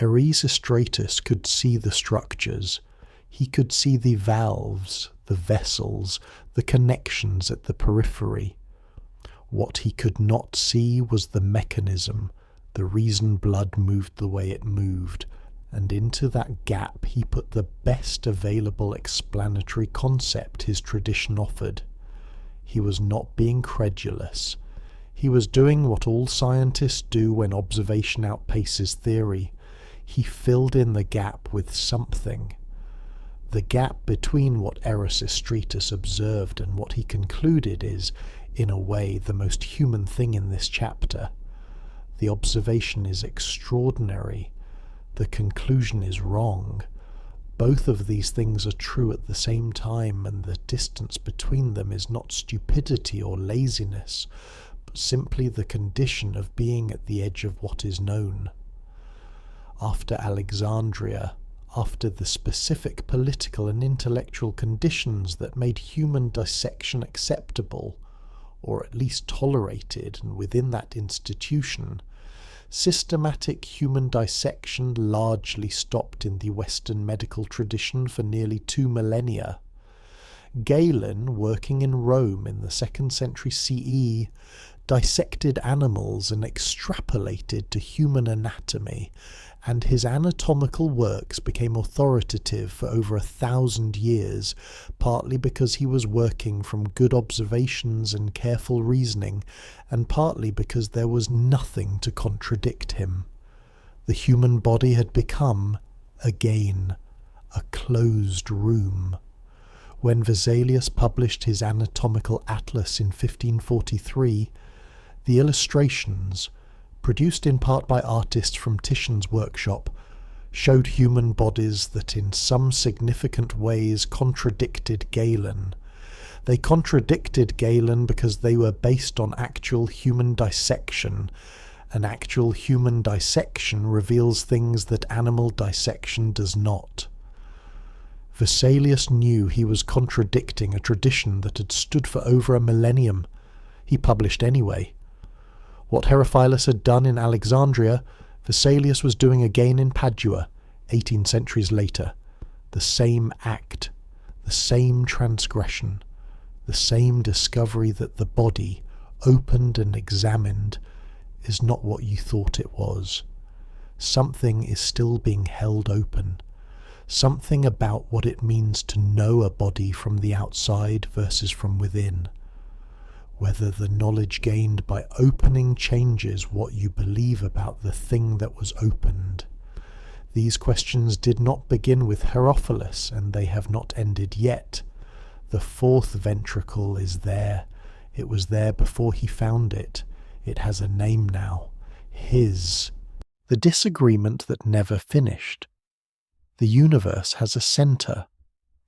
Erasistratus could see the structures. He could see the valves, the vessels, the connections at the periphery. What he could not see was the mechanism, the reason blood moved the way it moved, and into that gap he put the best available explanatory concept his tradition offered. He was not being credulous. He was doing what all scientists do when observation outpaces theory. He filled in the gap with something. The gap between what Erasistratus observed and what he concluded is, in a way, the most human thing in this chapter. The observation is extraordinary. The conclusion is wrong. Both of these things are true at the same time, and the distance between them is not stupidity or laziness, but simply the condition of being at the edge of what is known. After Alexandria, after the specific political and intellectual conditions that made human dissection acceptable, or at least tolerated, and within that institution, systematic human dissection largely stopped in the Western medical tradition for nearly 2 millennia. Galen, working in Rome in the 2nd century CE, dissected animals and extrapolated to human anatomy, and his anatomical works became authoritative for over 1,000 years, partly because he was working from good observations and careful reasoning, and partly because there was nothing to contradict him. The human body had become, again, a closed room. When Vesalius published his anatomical atlas in 1543, the illustrations, produced in part by artists from Titian's workshop, showed human bodies that in some significant ways contradicted Galen. They contradicted Galen because they were based on actual human dissection, and actual human dissection reveals things that animal dissection does not. Vesalius knew he was contradicting a tradition that had stood for over a millennium. He published anyway. What Herophilus had done in Alexandria, Vesalius was doing again in Padua, 18 centuries later. The same act, the same transgression, the same discovery that the body, opened and examined, is not what you thought it was. Something is still being held open. Something about what it means to know a body from the outside versus from within. Whether the knowledge gained by opening changes what you believe about the thing that was opened. These questions did not begin with Herophilus, and they have not ended yet. The 4th ventricle is there. It was there before he found it. It has a name now. His. The disagreement that never finished. The universe has a centre.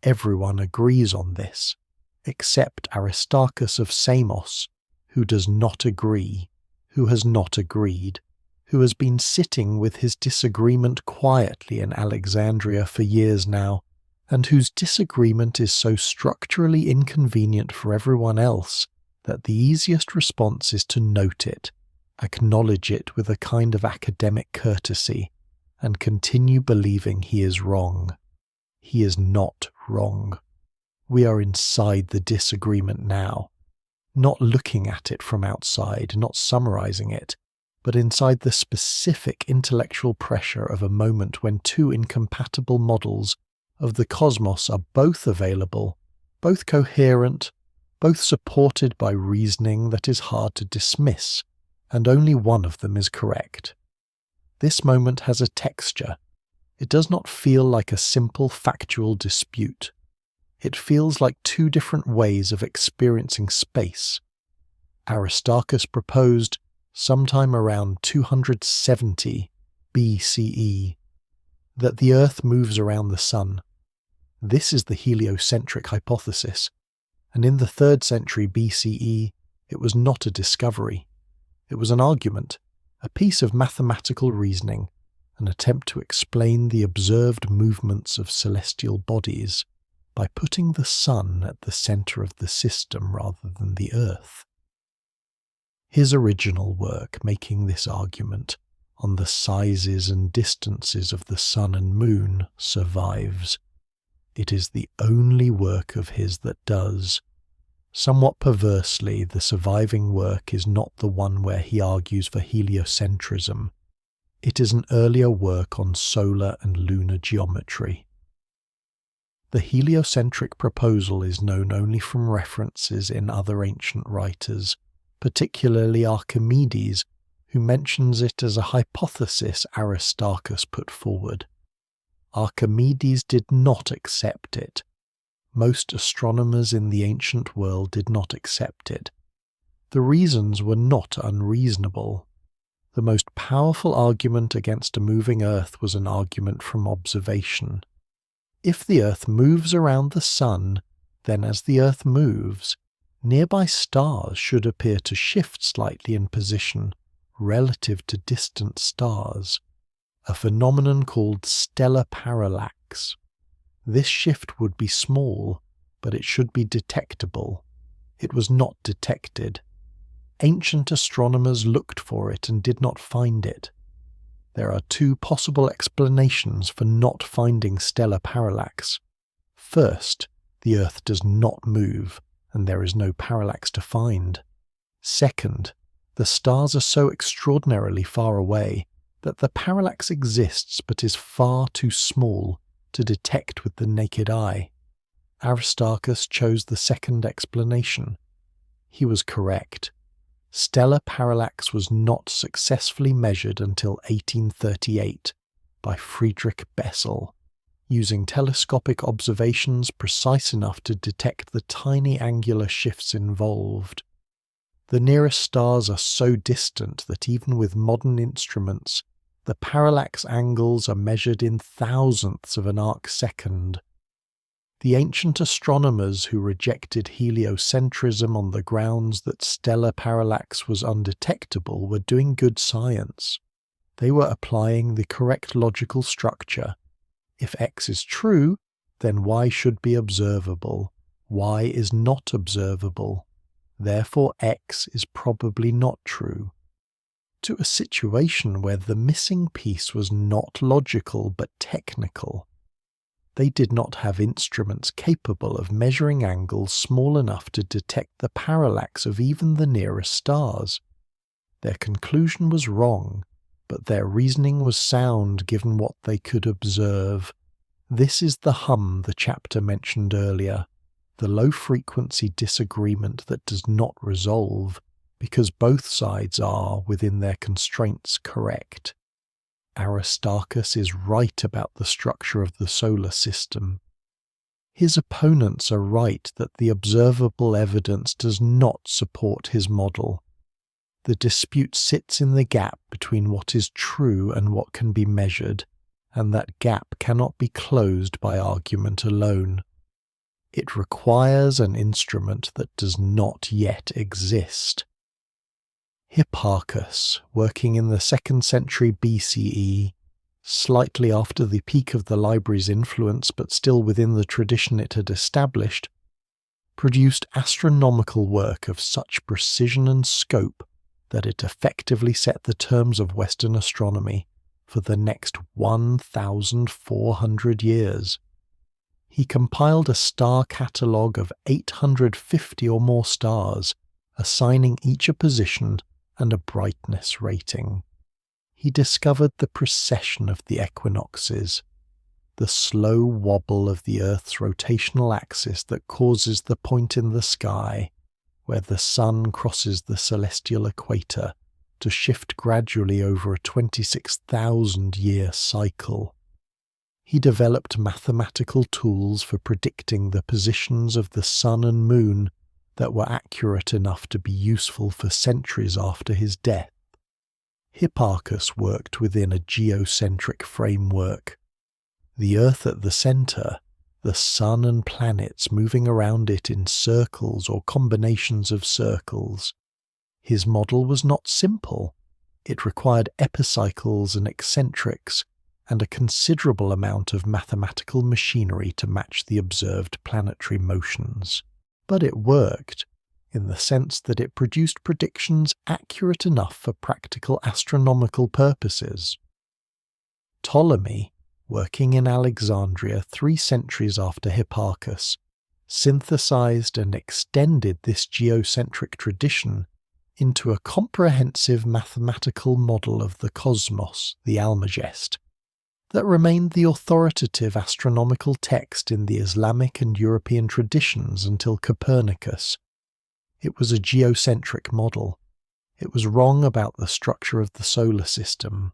Everyone agrees on this, except Aristarchus of Samos, who does not agree, who has not agreed, who has been sitting with his disagreement quietly in Alexandria for years now, and whose disagreement is so structurally inconvenient for everyone else that the easiest response is to note it, acknowledge it with a kind of academic courtesy, and continue believing he is wrong. He is not wrong. We are inside the disagreement now, not looking at it from outside, not summarizing it, but inside the specific intellectual pressure of a moment when two incompatible models of the cosmos are both available, both coherent, both supported by reasoning that is hard to dismiss, and only one of them is correct. This moment has a texture. It does not feel like a simple factual dispute. It feels like two different ways of experiencing space. Aristarchus proposed, sometime around 270 BCE, that the Earth moves around the Sun. This is the heliocentric hypothesis, and in the 3rd century BCE it was not a discovery. It was an argument, a piece of mathematical reasoning, an attempt to explain the observed movements of celestial bodies by putting the Sun at the centre of the system rather than the Earth. His original work making this argument on the sizes and distances of the Sun and Moon survives. It is the only work of his that does. Somewhat perversely, the surviving work is not the one where he argues for heliocentrism. It is an earlier work on solar and lunar geometry. The heliocentric proposal is known only from references in other ancient writers, particularly Archimedes, who mentions it as a hypothesis Aristarchus put forward. Archimedes did not accept it. Most astronomers in the ancient world did not accept it. The reasons were not unreasonable. The most powerful argument against a moving Earth was an argument from observation. If the Earth moves around the Sun, then as the Earth moves, nearby stars should appear to shift slightly in position relative to distant stars, a phenomenon called stellar parallax. This shift would be small, but it should be detectable. It was not detected. Ancient astronomers looked for it and did not find it. There are two possible explanations for not finding stellar parallax. First, the Earth does not move, and there is no parallax to find. Second, the stars are so extraordinarily far away that the parallax exists but is far too small to detect with the naked eye. Aristarchus chose the second explanation. He was correct. Stellar parallax was not successfully measured until 1838 by Friedrich Bessel, using telescopic observations precise enough to detect the tiny angular shifts involved. The nearest stars are so distant that even with modern instruments, the parallax angles are measured in thousandths of an arc-second. The ancient astronomers who rejected heliocentrism on the grounds that stellar parallax was undetectable were doing good science. They were applying the correct logical structure. If X is true, then Y should be observable. Y is not observable. Therefore X is probably not true. To a situation where the missing piece was not logical but technical. They did not have instruments capable of measuring angles small enough to detect the parallax of even the nearest stars. Their conclusion was wrong, but their reasoning was sound given what they could observe. This is the hum the chapter mentioned earlier, the low-frequency disagreement that does not resolve, because both sides are, within their constraints, correct. Aristarchus is right about the structure of the solar system. His opponents are right that the observable evidence does not support his model. The dispute sits in the gap between what is true and what can be measured, and that gap cannot be closed by argument alone. It requires an instrument that does not yet exist. Hipparchus, working in the 2nd century BCE, slightly after the peak of the library's influence but still within the tradition it had established, produced astronomical work of such precision and scope that it effectively set the terms of Western astronomy for the next 1,400 years. He compiled a star catalogue of 850 or more stars, assigning each a position and a brightness rating. He discovered the precession of the equinoxes, the slow wobble of the Earth's rotational axis that causes the point in the sky where the sun crosses the celestial equator to shift gradually over a 26,000-year cycle. He developed mathematical tools for predicting the positions of the sun and moon that were accurate enough to be useful for centuries after his death. Hipparchus worked within a geocentric framework. The Earth at the centre, the sun and planets moving around it in circles or combinations of circles. His model was not simple. It required epicycles and eccentrics, and a considerable amount of mathematical machinery to match the observed planetary motions. But it worked, in the sense that it produced predictions accurate enough for practical astronomical purposes. Ptolemy, working in Alexandria 3 centuries after Hipparchus, synthesized and extended this geocentric tradition into a comprehensive mathematical model of the cosmos, the Almagest, that remained the authoritative astronomical text in the Islamic and European traditions until Copernicus. It was a geocentric model. It was wrong about the structure of the solar system.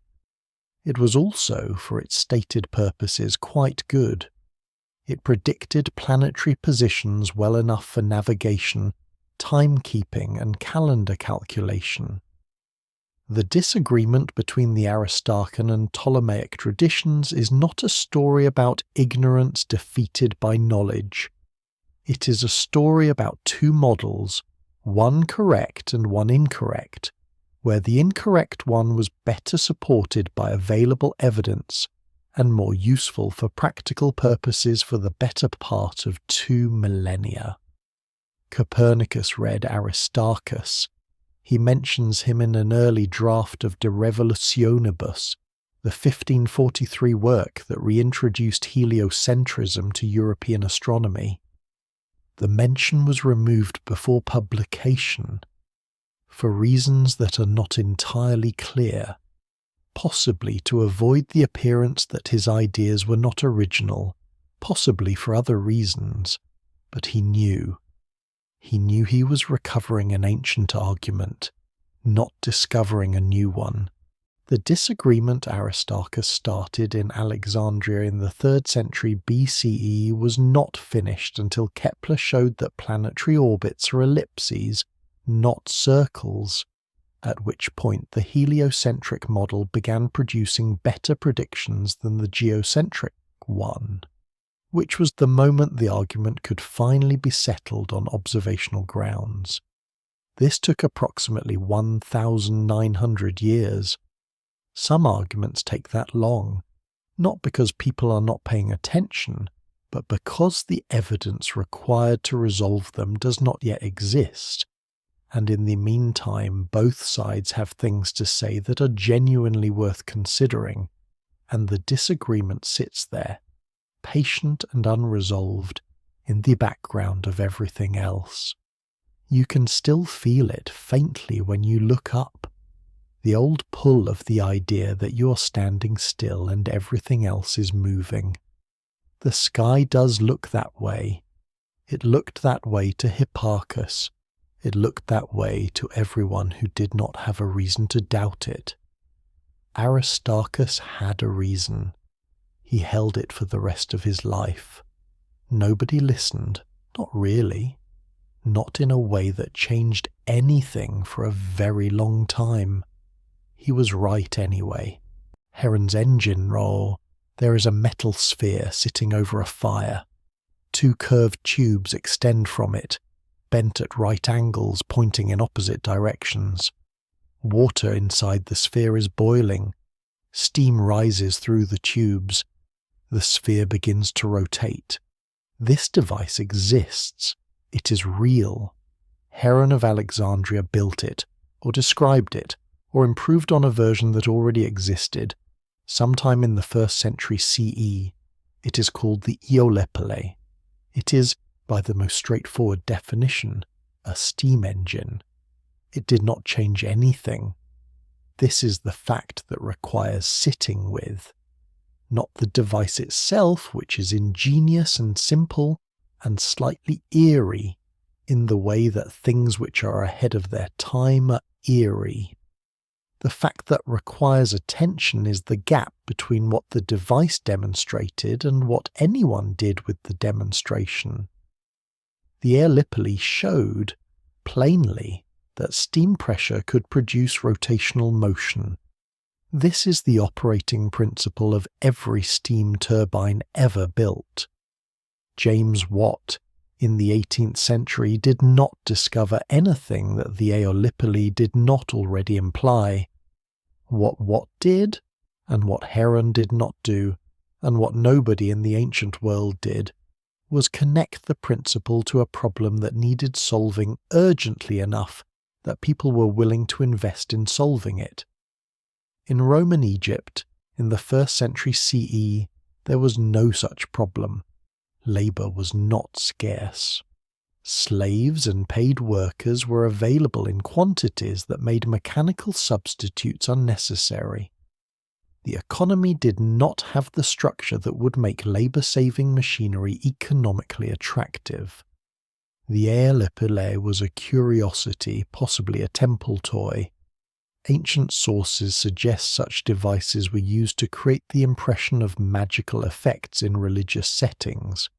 It was also, for its stated purposes, quite good. It predicted planetary positions well enough for navigation, timekeeping, and calendar calculation. The disagreement between the Aristarchan and Ptolemaic traditions is not a story about ignorance defeated by knowledge. It is a story about 2 models, one correct and one incorrect, where the incorrect one was better supported by available evidence and more useful for practical purposes for the better part of 2 millennia. Copernicus read Aristarchus. He mentions him in an early draft of De Revolutionibus, the 1543 work that reintroduced heliocentrism to European astronomy. The mention was removed before publication, for reasons that are not entirely clear, possibly to avoid the appearance that his ideas were not original, possibly for other reasons, but he knew. He knew he was recovering an ancient argument, not discovering a new one. The disagreement Aristarchus started in Alexandria in the 3rd century BCE was not finished until Kepler showed that planetary orbits are ellipses, not circles, at which point the heliocentric model began producing better predictions than the geocentric one, which was the moment the argument could finally be settled on observational grounds. This took approximately 1,900 years. Some arguments take that long, not because people are not paying attention, but because the evidence required to resolve them does not yet exist, and in the meantime both sides have things to say that are genuinely worth considering, and the disagreement sits there, patient and unresolved, in the background of everything else. You can still feel it faintly when you look up, the old pull of the idea that you're standing still and everything else is moving. The sky does look that way. It looked that way to Hipparchus. It looked that way to everyone who did not have a reason to doubt it. Aristarchus had a reason. He held it for the rest of his life. Nobody listened, not really. Not in a way that changed anything for a very long time. He was right anyway. Heron's engine roll. There is a metal sphere sitting over a fire. 2 curved tubes extend from it, bent at right angles pointing in opposite directions. Water inside the sphere is boiling. Steam rises through the tubes. The sphere begins to rotate. This device exists. It is real. Heron of Alexandria built it, or described it, or improved on a version that already existed, sometime in the 1st century CE. It is called the Eolepile. It is, by the most straightforward definition, a steam engine. It did not change anything. This is the fact that requires sitting with. Not the device itself, which is ingenious and simple and slightly eerie in the way that things which are ahead of their time are eerie. The fact that requires attention is the gap between what the device demonstrated and what anyone did with the demonstration. The Eolepile showed, plainly, that steam pressure could produce rotational motion. This is the operating principle of every steam turbine ever built. James Watt, in the 18th century, did not discover anything that the Eolepile did not already imply. What Watt did, and what Heron did not do, and what nobody in the ancient world did, was connect the principle to a problem that needed solving urgently enough that people were willing to invest in solving it. In Roman Egypt, in the 1st century CE, there was no such problem. Labour was not scarce. Slaves and paid workers were available in quantities that made mechanical substitutes unnecessary. The economy did not have the structure that would make labour-saving machinery economically attractive. The Eolepile was a curiosity, possibly a temple toy. Ancient sources suggest such devices were used to create the impression of magical effects in religious settings.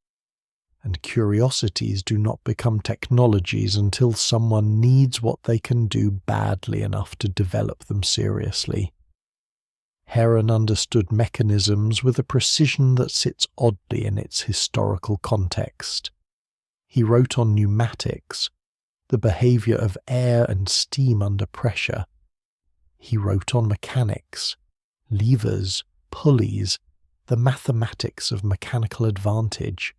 And curiosities do not become technologies until someone needs what they can do badly enough to develop them seriously. Heron understood mechanisms with a precision that sits oddly in its historical context. He wrote on pneumatics, the behaviour of air and steam under pressure. He wrote on mechanics, levers, pulleys, the mathematics of mechanical advantage.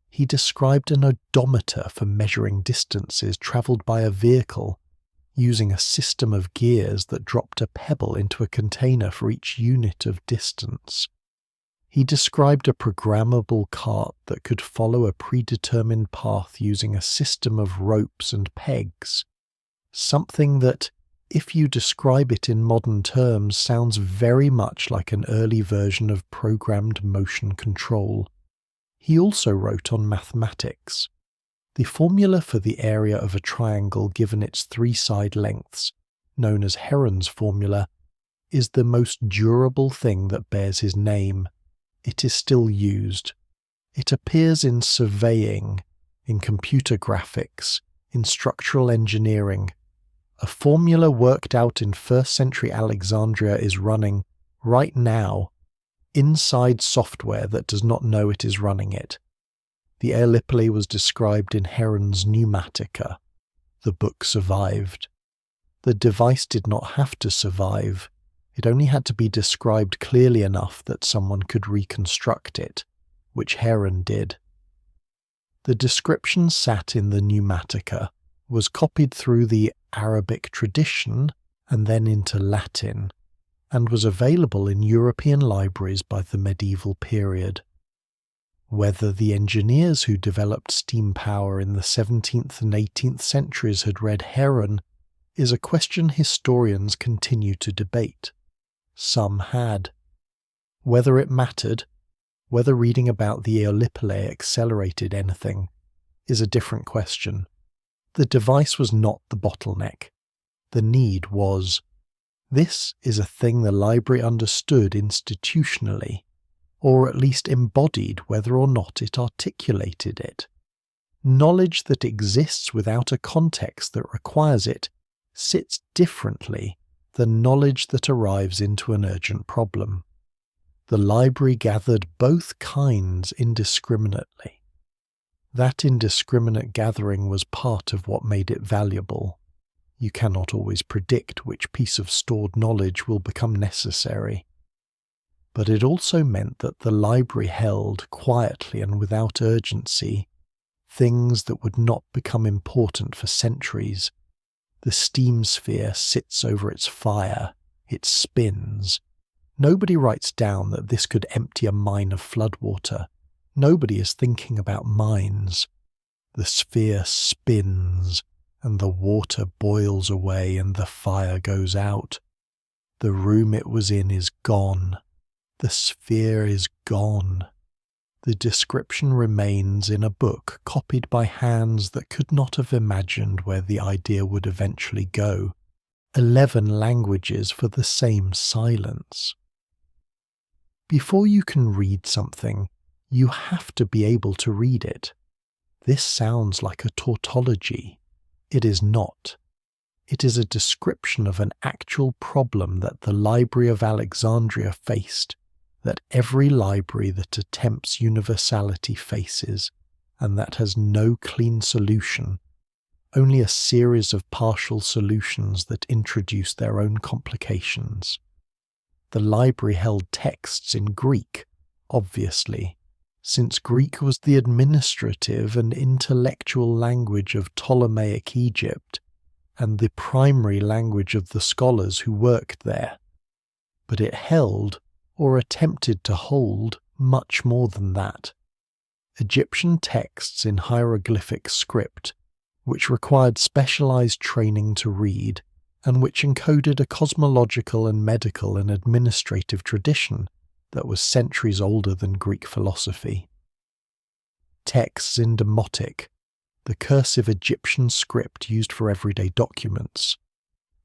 He described an odometer for measuring distances travelled by a vehicle, using a system of gears that dropped a pebble into a container for each unit of distance. He described a programmable cart that could follow a predetermined path using a system of ropes and pegs, something that, if you describe it in modern terms, sounds very much like an early version of programmed motion control. He also wrote on mathematics. The formula for the area of a triangle given its 3 side lengths, known as Heron's formula, is the most durable thing that bears his name. It is still used. It appears in surveying, in computer graphics, in structural engineering. A formula worked out in 1st century Alexandria is running, right now, inside software that does not know it is running it. The Eolepile was described in Heron's Pneumatica. The book survived. The device did not have to survive. It only had to be described clearly enough that someone could reconstruct it, which Heron did. The description sat in the Pneumatica, was copied through the Arabic tradition and then into Latin, and was available in European libraries by the medieval period. Whether the engineers who developed steam power in the 17th and 18th centuries had read Heron is a question historians continue to debate. Some had. Whether it mattered, whether reading about the Eolepile accelerated anything, is a different question. The device was not the bottleneck. The need was. This is a thing the library understood institutionally, or at least embodied whether or not it articulated it. Knowledge that exists without a context that requires it sits differently than knowledge that arrives into an urgent problem. The library gathered both kinds indiscriminately. That indiscriminate gathering was part of what made it valuable. You cannot always predict which piece of stored knowledge will become necessary. But it also meant that the library held, quietly and without urgency, things that would not become important for centuries. The steam sphere sits over its fire, it spins. Nobody writes down that this could empty a mine of floodwater. Nobody is thinking about mines. The sphere spins, and the water boils away and the fire goes out. The room it was in is gone. The sphere is gone. The description remains in a book copied by hands that could not have imagined where the idea would eventually go. 11 languages for the same silence. Before you can read something, you have to be able to read it. This sounds like a tautology. It is not. It is a description of an actual problem that the Library of Alexandria faced, that every library that attempts universality faces, and that has no clean solution, only a series of partial solutions that introduce their own complications. The library held texts in Greek, obviously, since Greek was the administrative and intellectual language of Ptolemaic Egypt, and the primary language of the scholars who worked there. But it held, or attempted to hold, much more than that. Egyptian texts in hieroglyphic script, which required specialized training to read, and which encoded a cosmological and medical and administrative tradition that was centuries older than Greek philosophy. Texts in Demotic, the cursive Egyptian script used for everyday documents.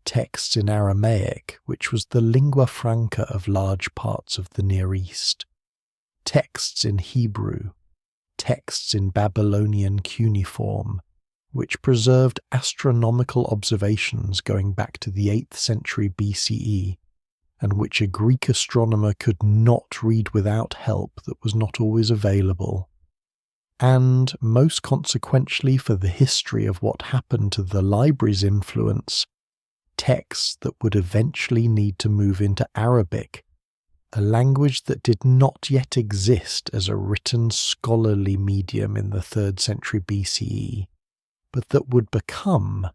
Texts in Aramaic, which was the lingua franca of large parts of the Near East. Texts in Hebrew. Texts in Babylonian cuneiform, which preserved astronomical observations going back to the 8th century BCE, and which a Greek astronomer could not read without help that was not always available. And, most consequentially for the history of what happened to the library's influence, texts that would eventually need to move into Arabic, a language that did not yet exist as a written scholarly medium in the 3rd century BCE, but that would become,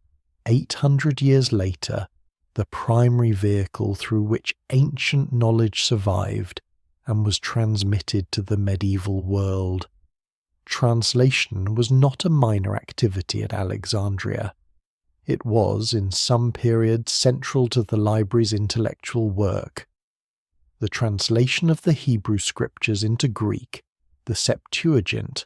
800 years later, the primary vehicle through which ancient knowledge survived and was transmitted to the medieval world. Translation was not a minor activity at Alexandria. It was, in some periods, central to the library's intellectual work. The translation of the Hebrew scriptures into Greek, the Septuagint,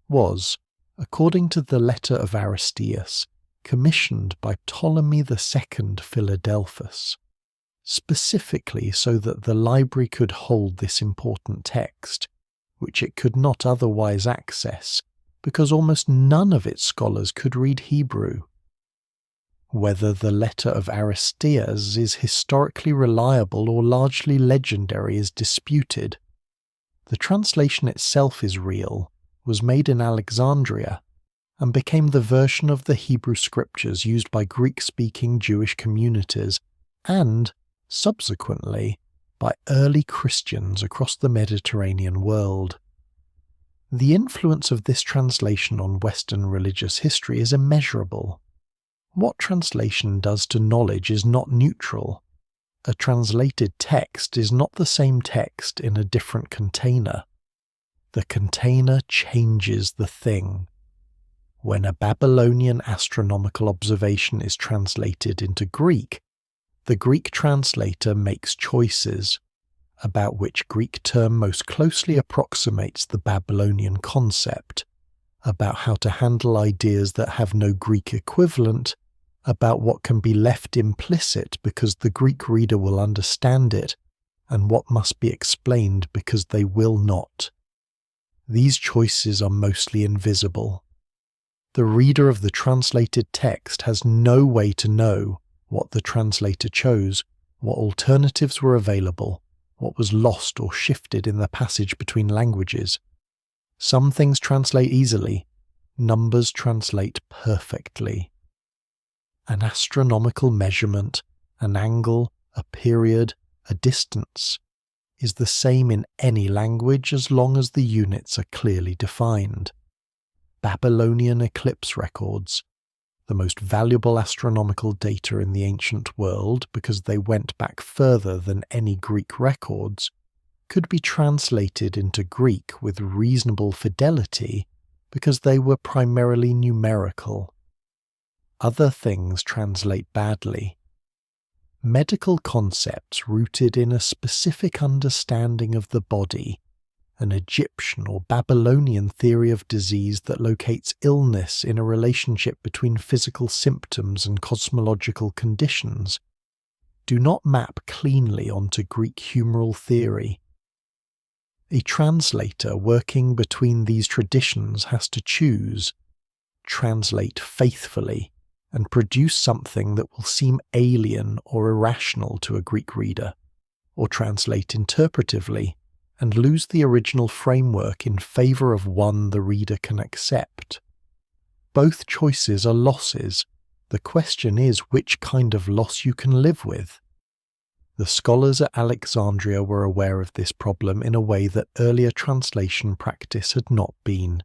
was, according to the letter of Aristeas, commissioned by Ptolemy II Philadelphus, specifically so that the library could hold this important text, which it could not otherwise access, because almost none of its scholars could read Hebrew. Whether the letter of Aristeas is historically reliable or largely legendary is disputed. The translation itself is real, was made in Alexandria, and became the version of the Hebrew scriptures used by Greek-speaking Jewish communities and, subsequently, by early Christians across the Mediterranean world. The influence of this translation on Western religious history is immeasurable. What translation does to knowledge is not neutral. A translated text is not the same text in a different container. The container changes the thing. When a Babylonian astronomical observation is translated into Greek, the Greek translator makes choices about which Greek term most closely approximates the Babylonian concept, about how to handle ideas that have no Greek equivalent, about what can be left implicit because the Greek reader will understand it, and what must be explained because they will not. These choices are mostly invisible. The reader of the translated text has no way to know what the translator chose, what alternatives were available, what was lost or shifted in the passage between languages. Some things translate easily, numbers translate perfectly. An astronomical measurement, an angle, a period, a distance, is the same in any language as long as the units are clearly defined. Babylonian eclipse records, the most valuable astronomical data in the ancient world because they went back further than any Greek records, could be translated into Greek with reasonable fidelity because they were primarily numerical. Other things translate badly. Medical concepts rooted in a specific understanding of the body, an Egyptian or Babylonian theory of disease that locates illness in a relationship between physical symptoms and cosmological conditions, do not map cleanly onto Greek humoral theory. A translator working between these traditions has to choose, translate faithfully, and produce something that will seem alien or irrational to a Greek reader, or translate interpretively and lose the original framework in favour of one the reader can accept. Both choices are losses. The question is which kind of loss you can live with. The scholars at Alexandria were aware of this problem in a way that earlier translation practice had not been.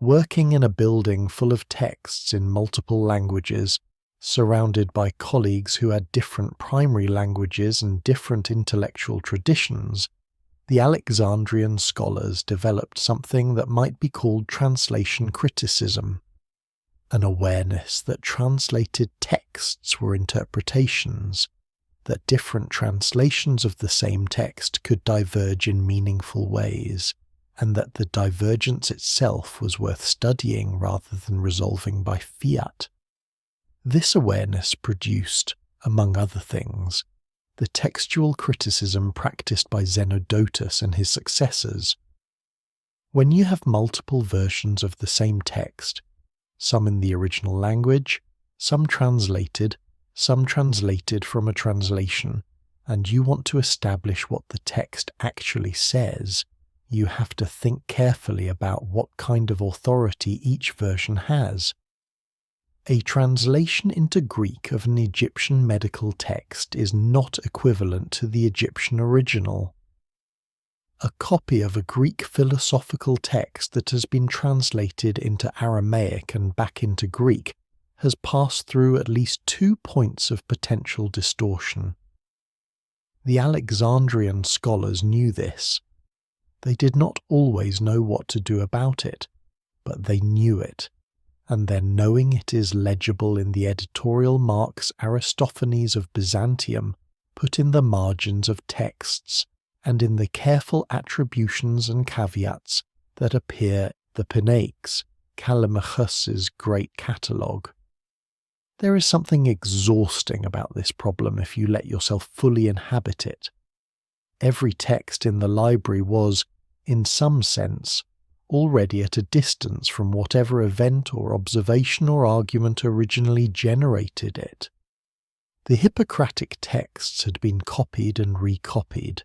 Working in a building full of texts in multiple languages, surrounded by colleagues who had different primary languages and different intellectual traditions, the Alexandrian scholars developed something that might be called translation criticism, an awareness that translated texts were interpretations, that different translations of the same text could diverge in meaningful ways, and that the divergence itself was worth studying rather than resolving by fiat. This awareness produced, among other things, the textual criticism practiced by Zenodotus and his successors. When you have multiple versions of the same text, some in the original language, some translated from a translation, and you want to establish what the text actually says, you have to think carefully about what kind of authority each version has. A translation into Greek of an Egyptian medical text is not equivalent to the Egyptian original. A copy of a Greek philosophical text that has been translated into Aramaic and back into Greek has passed through at least 2 points of potential distortion. The Alexandrian scholars knew this. They did not always know what to do about it, but they knew it, and their knowing it is legible in the editorial marks Aristophanes of Byzantium put in the margins of texts and in the careful attributions and caveats that appear in the Pinaikes, Callimachus's great catalogue. There is something exhausting about this problem if you let yourself fully inhabit it. Every text in the library was, in some sense, already at a distance from whatever event or observation or argument originally generated it. The Hippocratic texts had been copied and recopied.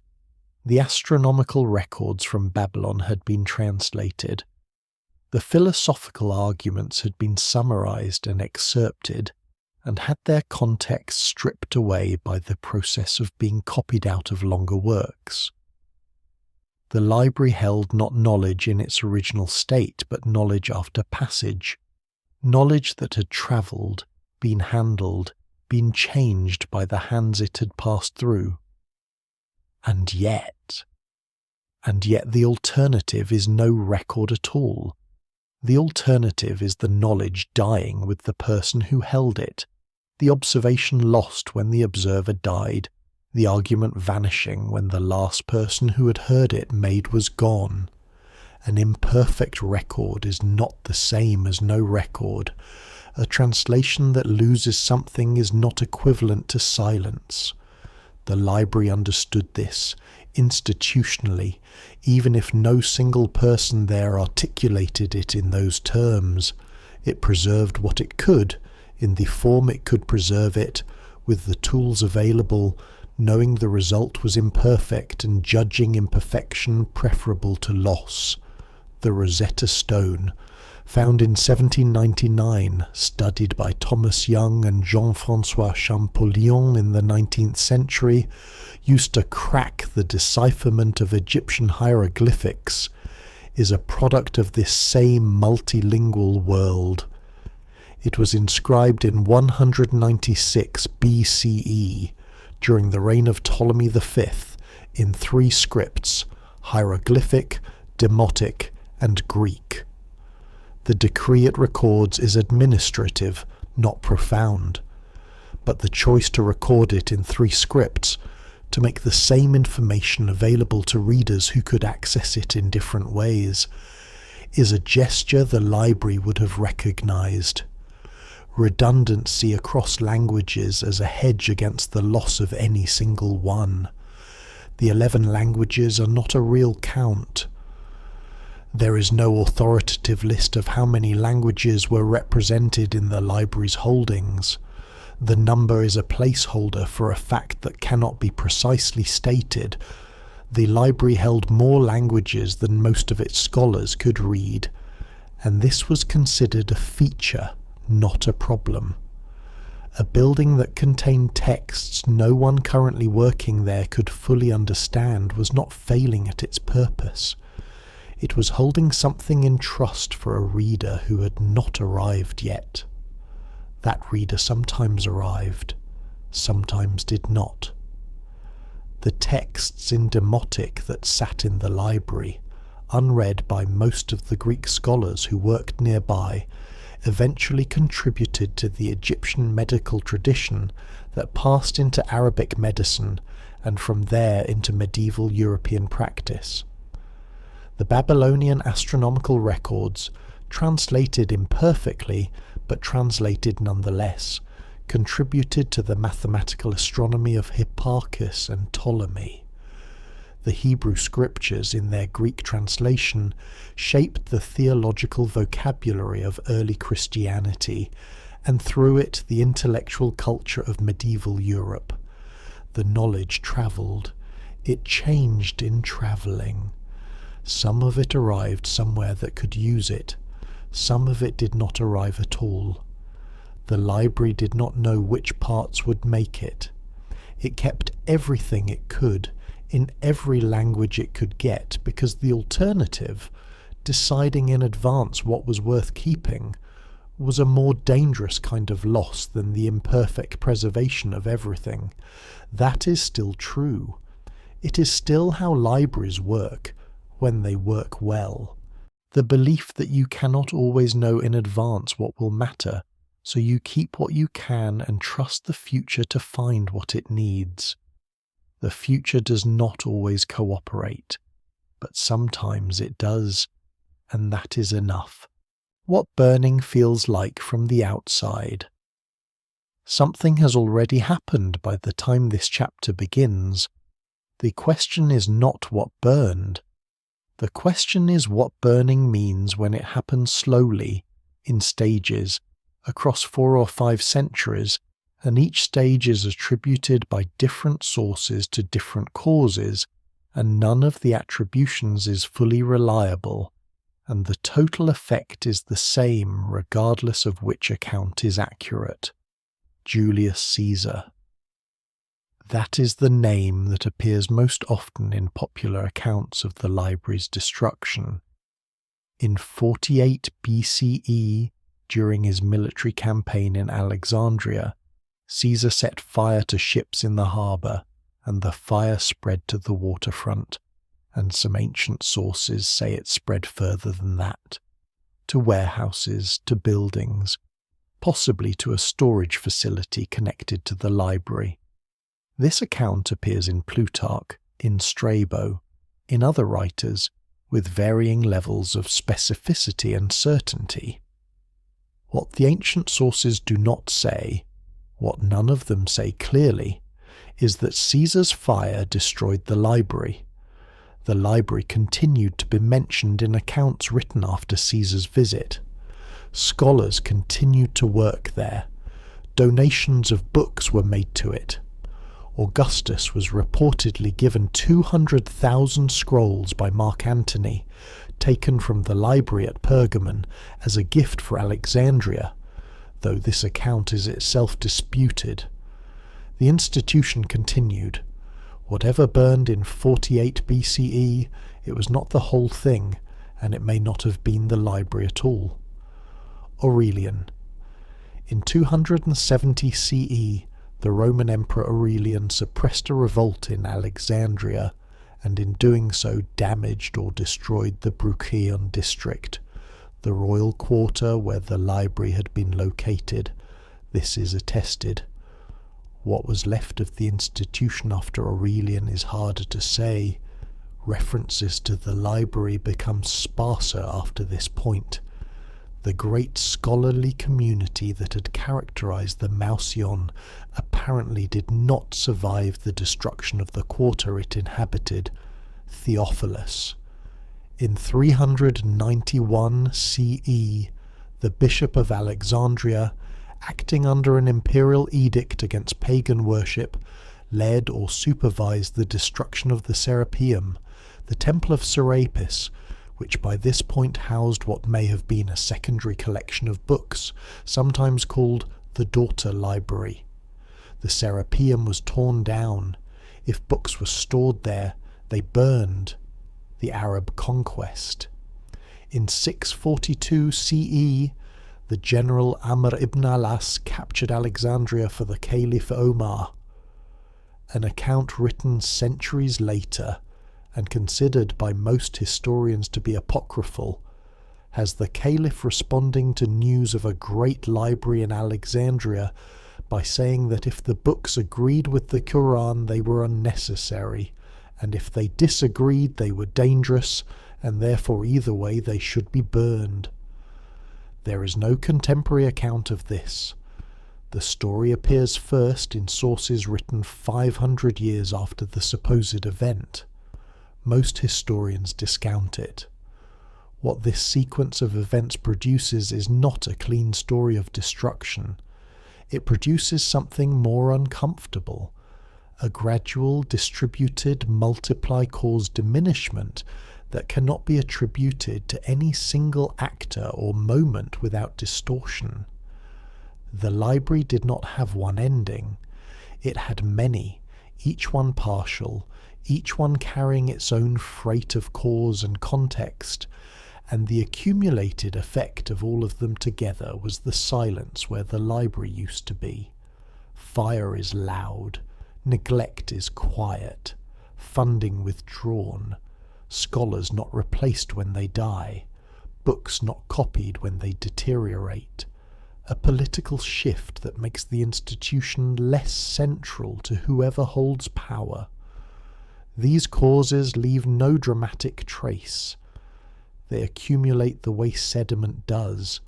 The astronomical records from Babylon had been translated. The philosophical arguments had been summarized and excerpted, and had their context stripped away by the process of being copied out of longer works. The library held not knowledge in its original state, but knowledge after passage, knowledge that had travelled, been handled, been changed by the hands it had passed through. And yet the alternative is no record at all. The alternative is the knowledge dying with the person who held it, the observation lost when the observer died, the argument vanishing when the last person who had heard it made was gone. An imperfect record is not the same as no record. A translation that loses something is not equivalent to silence. The library understood this, institutionally, even if no single person there articulated it in those terms. It preserved what it could, in the form it could preserve it, with the tools available, knowing the result was imperfect and judging imperfection preferable to loss. The Rosetta Stone, found in 1799, studied by Thomas Young and Jean-François Champollion in the 19th century, used to crack the decipherment of Egyptian hieroglyphics, is a product of this same multilingual world. It was inscribed in 196 BCE, during the reign of Ptolemy V, in 3 scripts: hieroglyphic, demotic, and Greek. The decree it records is administrative, not profound, but the choice to record it in 3 scripts, to make the same information available to readers who could access it in different ways, is a gesture the library would have recognized. Redundancy across languages as a hedge against the loss of any single one. The 11 languages are not a real count. There is no authoritative list of how many languages were represented in the library's holdings. The number is a placeholder for a fact that cannot be precisely stated. The library held more languages than most of its scholars could read, and this was considered a feature, not a problem. A building that contained texts no one currently working there could fully understand was not failing at its purpose. It was holding something in trust for a reader who had not arrived yet. That reader sometimes arrived, sometimes did not. The texts in Demotic that sat in the library, unread by most of the Greek scholars who worked nearby, eventually contributed to the Egyptian medical tradition that passed into Arabic medicine and from there into medieval European practice. The Babylonian astronomical records, translated imperfectly but translated nonetheless, contributed to the mathematical astronomy of Hipparchus and Ptolemy. The Hebrew scriptures, in their Greek translation, shaped the theological vocabulary of early Christianity, and through it the intellectual culture of medieval Europe. The knowledge travelled. It changed in travelling. Some of it arrived somewhere that could use it. Some of it did not arrive at all. The library did not know which parts would make it. It kept everything it could, in every language it could get, because the alternative, deciding in advance what was worth keeping, was a more dangerous kind of loss than the imperfect preservation of everything. That is still true. It is still how libraries work, when they work well. The belief that you cannot always know in advance what will matter, so you keep what you can and trust the future to find what it needs. The future does not always cooperate, but sometimes it does, and that is enough. What burning feels like from the outside. Something has already happened by the time this chapter begins. The question is not what burned. The question is what burning means when it happens slowly, in stages, across 4 or 5 centuries, and each stage is attributed by different sources to different causes, and none of the attributions is fully reliable, and the total effect is the same regardless of which account is accurate. Julius Caesar. That is the name that appears most often in popular accounts of the library's destruction. In 48 BCE, during his military campaign in Alexandria, Caesar set fire to ships in the harbour, and the fire spread to the waterfront, and some ancient sources say it spread further than that, to warehouses, to buildings, possibly to a storage facility connected to the library. This account appears in Plutarch, in Strabo, in other writers, with varying levels of specificity and certainty. What the ancient sources do not say, what none of them say clearly, is that Caesar's fire destroyed the library. The library continued to be mentioned in accounts written after Caesar's visit. Scholars continued to work there. Donations of books were made to it. Augustus was reportedly given 200,000 scrolls by Mark Antony, taken from the library at Pergamon as a gift for Alexandria, though this account is itself disputed. The institution continued. Whatever burned in 48 BCE, it was not the whole thing, and it may not have been the library at all. Aurelian. In 270 CE, the Roman Emperor Aurelian suppressed a revolt in Alexandria, and in doing so damaged or destroyed the Brucheion district, the royal quarter where the library had been located. This is attested. What was left of the institution after Aurelian is harder to say. References to the library become sparser after this point. The great scholarly community that had characterized the Mausion apparently did not survive the destruction of the quarter it inhabited. Theophilus. In 391 CE, the Bishop of Alexandria, acting under an imperial edict against pagan worship, led or supervised the destruction of the Serapeum, the temple of Serapis, which by this point housed what may have been a secondary collection of books, sometimes called the Daughter Library. The Serapeum was torn down. If books were stored there, they burned. The Arab conquest. In 642 CE, the general Amr ibn al-As captured Alexandria for the Caliph Omar. An account written centuries later, and considered by most historians to be apocryphal, has the Caliph responding to news of a great library in Alexandria by saying that if the books agreed with the Quran they were unnecessary, and if they disagreed they were dangerous, and therefore either way they should be burned. There is no contemporary account of this. The story appears first in sources written 500 years after the supposed event. Most historians discount it. What this sequence of events produces is not a clean story of destruction. It produces something more uncomfortable, a gradual, distributed, multiply-cause diminishment that cannot be attributed to any single actor or moment without distortion. The library did not have one ending. It had many, each one partial, each one carrying its own freight of cause and context, and the accumulated effect of all of them together was the silence where the library used to be. Fire is loud, neglect is quiet, funding withdrawn, scholars not replaced when they die, books not copied when they deteriorate, a political shift that makes the institution less central to whoever holds power. These causes leave no dramatic trace. They accumulate the way sediment does,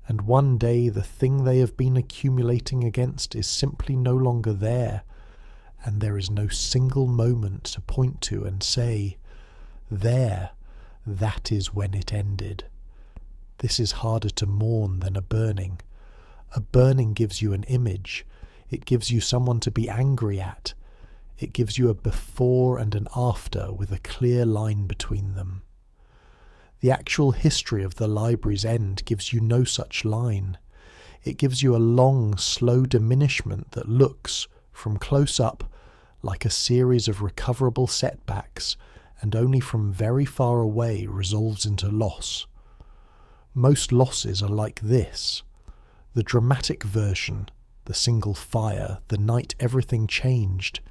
and one day the thing they have been accumulating against is simply no longer there, and there is no single moment to point to and say, "There, that is when it ended." This is harder to mourn than a burning. A burning gives you an image. It gives you someone to be angry at. It gives you a before and an after with a clear line between them. The actual history of the library's end gives you no such line. It gives you a long, slow diminishment that looks, from close up, like a series of recoverable setbacks, and only from very far away resolves into loss. Most losses are like this. The dramatic version, the single fire, the night everything changed,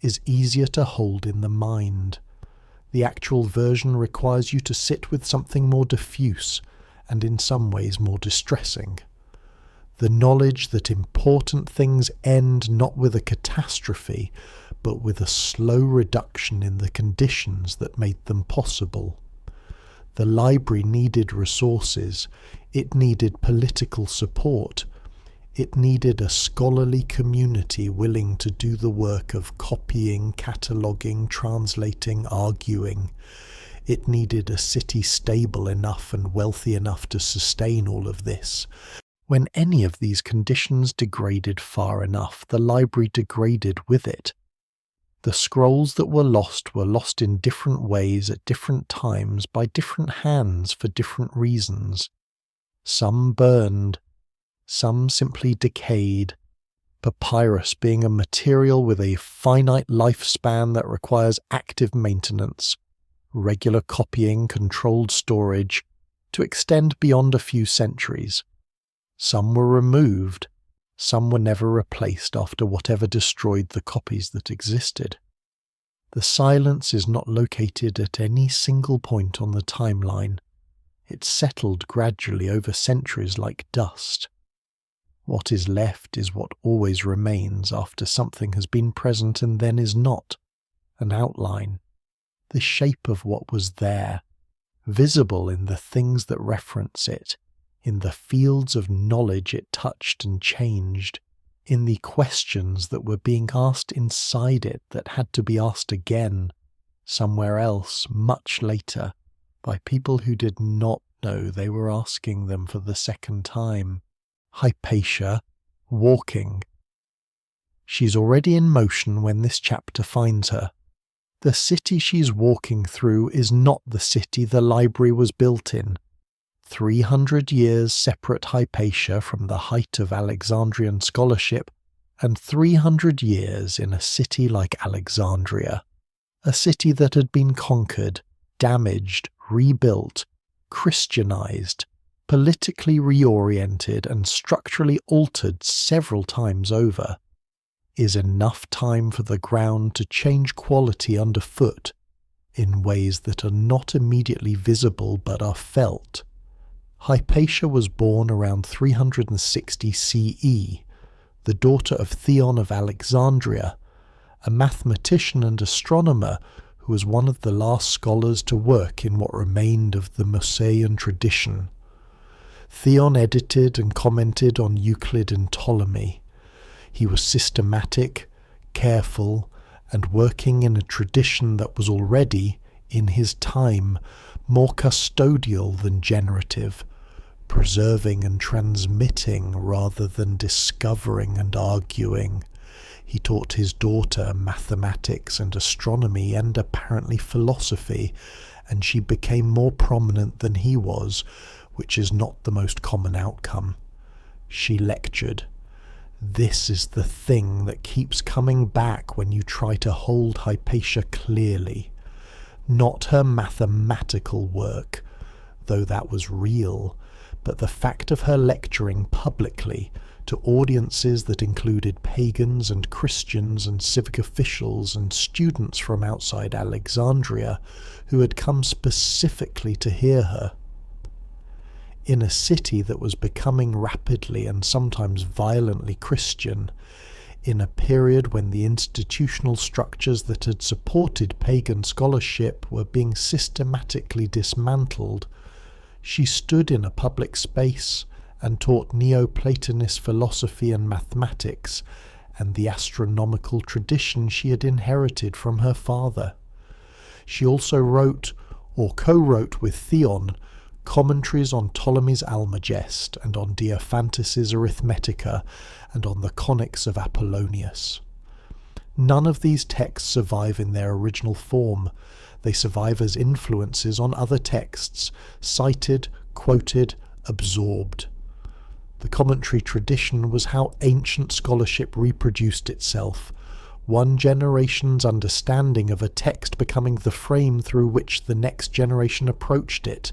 is easier to hold in the mind. The actual version requires you to sit with something more diffuse, and in some ways more distressing. The knowledge that important things end not with a catastrophe, but with a slow reduction in the conditions that made them possible. The library needed resources. It needed political support. It needed a scholarly community willing to do the work of copying, cataloguing, translating, arguing. It needed a city stable enough and wealthy enough to sustain all of this. When any of these conditions degraded far enough, the library degraded with it. The scrolls that were lost in different ways at different times by different hands for different reasons. Some burned, some simply decayed, papyrus being a material with a finite lifespan that requires active maintenance, regular copying, controlled storage, to extend beyond a few centuries. Some were removed, some were never replaced after whatever destroyed the copies that existed. The silence is not located at any single point on the timeline. It settled gradually over centuries like dust. What is left is what always remains after something has been present and then is not, an outline, the shape of what was there, visible in the things that reference it, in the fields of knowledge it touched and changed, in the questions that were being asked inside it that had to be asked again, somewhere else, much later, by people who did not know they were asking them for the second time. Hypatia, walking. She's already in motion when this chapter finds her. The city she's walking through is not the city the library was built in. 300 years separate Hypatia from the height of Alexandrian scholarship, and 300 years in a city like Alexandria, a city that had been conquered, damaged, rebuilt, Christianized, politically reoriented and structurally altered several times over, is enough time for the ground to change quality underfoot in ways that are not immediately visible but are felt. Hypatia was born around 360 CE, the daughter of Theon of Alexandria, a mathematician and astronomer who was one of the last scholars to work in what remained of the Mosaean tradition. Theon edited and commented on Euclid and Ptolemy. He was systematic, careful, and working in a tradition that was already, in his time, more custodial than generative, preserving and transmitting rather than discovering and arguing. He taught his daughter mathematics and astronomy and apparently philosophy, and she became more prominent than he was, which is not the most common outcome. She lectured. This is the thing that keeps coming back when you try to hold Hypatia clearly. Not her mathematical work, though that was real, but the fact of her lecturing publicly to audiences that included pagans and Christians and civic officials and students from outside Alexandria who had come specifically to hear her. In a city that was becoming rapidly and sometimes violently Christian, in a period when the institutional structures that had supported pagan scholarship were being systematically dismantled, she stood in a public space and taught Neoplatonist philosophy and mathematics and the astronomical tradition she had inherited from her father. She also wrote, or co-wrote with Theon, commentaries on Ptolemy's Almagest and on Diophantus's Arithmetica and on the Conics of Apollonius. None of these texts survive in their original form. They survive as influences on other texts, cited, quoted, absorbed. The commentary tradition was how ancient scholarship reproduced itself, one generation's understanding of a text becoming the frame through which the next generation approached it,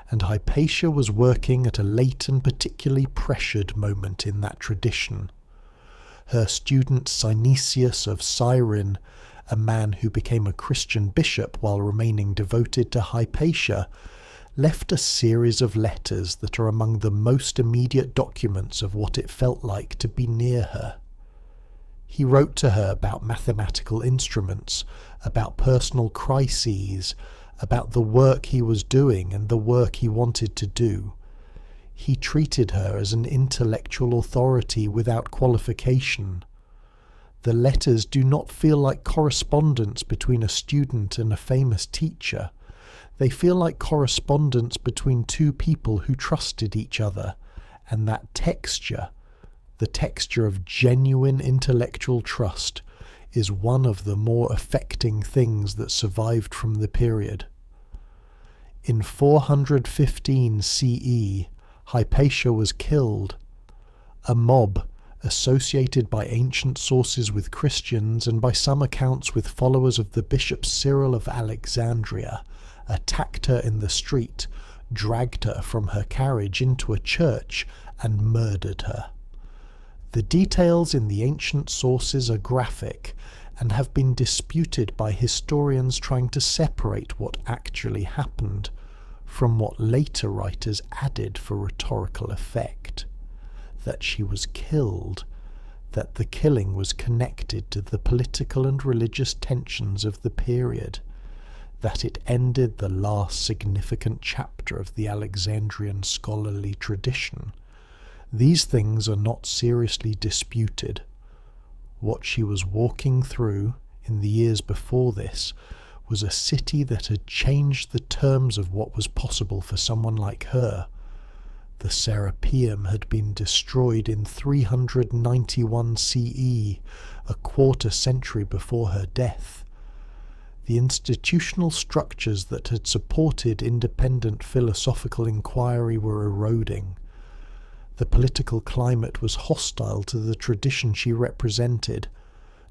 and Hypatia was working at a late and particularly pressured moment in that tradition. Her student Synesius of Cyrene, a man who became a Christian bishop while remaining devoted to Hypatia, left a series of letters that are among the most immediate documents of what it felt like to be near her. He wrote to her about mathematical instruments, about personal crises, about the work he was doing and the work he wanted to do. He treated her as an intellectual authority without qualification. The letters do not feel like correspondence between a student and a famous teacher. They feel like correspondence between two people who trusted each other, and that texture, the texture of genuine intellectual trust, is one of the more affecting things that survived from the period. In 415 CE, Hypatia was killed. A mob, associated by ancient sources with Christians and by some accounts with followers of the Bishop Cyril of Alexandria, attacked her in the street, dragged her from her carriage into a church, and murdered her. The details in the ancient sources are graphic and have been disputed by historians trying to separate what actually happened from what later writers added for rhetorical effect. That she was killed, that the killing was connected to the political and religious tensions of the period, that it ended the last significant chapter of the Alexandrian scholarly tradition. These things are not seriously disputed. What she was walking through in the years before this was a city that had changed the terms of what was possible for someone like her. The Serapeum had been destroyed in 391 CE, a quarter century before her death. The institutional structures that had supported independent philosophical inquiry were eroding. The political climate was hostile to the tradition she represented,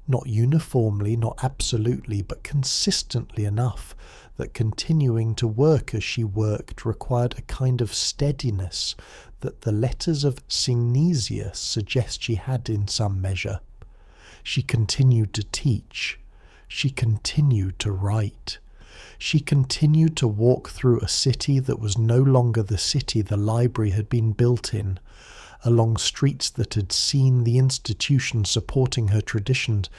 not uniformly, not absolutely, but consistently enough that continuing to work as she worked required a kind of steadiness that the letters of Synesius suggest she had in some measure. She continued to teach. She continued to write. She continued to walk through a city that was no longer the city the library had been built in, along streets that had seen the institutions supporting her traditions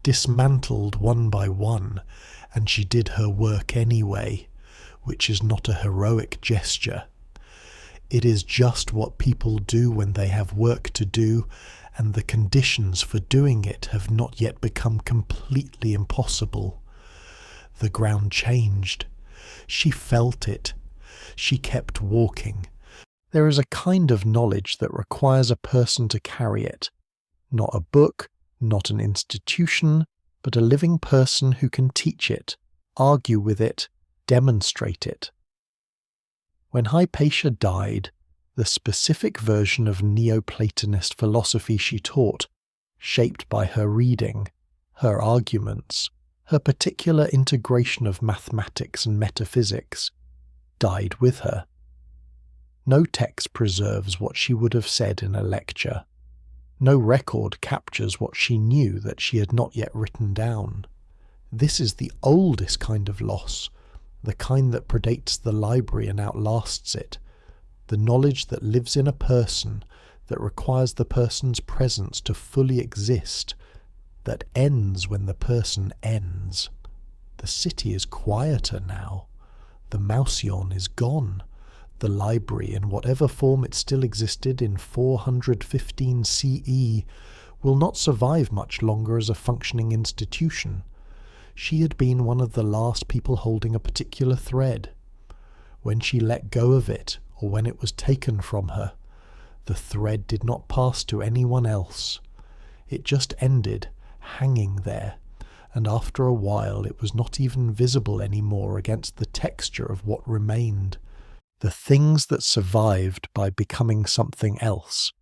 dismantled one by one, and she did her work anyway, which is not a heroic gesture. It is just what people do when they have work to do, and the conditions for doing it have not yet become completely impossible. The ground changed. She felt it. She kept walking. There is a kind of knowledge that requires a person to carry it. Not a book, not an institution, but a living person who can teach it, argue with it, demonstrate it. When Hypatia died, the specific version of Neoplatonist philosophy she taught, shaped by her reading, her arguments, her particular integration of mathematics and metaphysics, died with her. No text preserves what she would have said in a lecture. No record captures what she knew that she had not yet written down. This is the oldest kind of loss, the kind that predates the library and outlasts it, the knowledge that lives in a person, that requires the person's presence to fully exist, that ends when the person ends. The city is quieter now. The Mausion is gone. The library, in whatever form it still existed in 415 CE, will not survive much longer as a functioning institution. She had been one of the last people holding a particular thread. When she let go of it, or when it was taken from her, the thread did not pass to anyone else. It just ended, hanging there, and after a while it was not even visible anymore against the texture of what remained. The things that survived by becoming something else.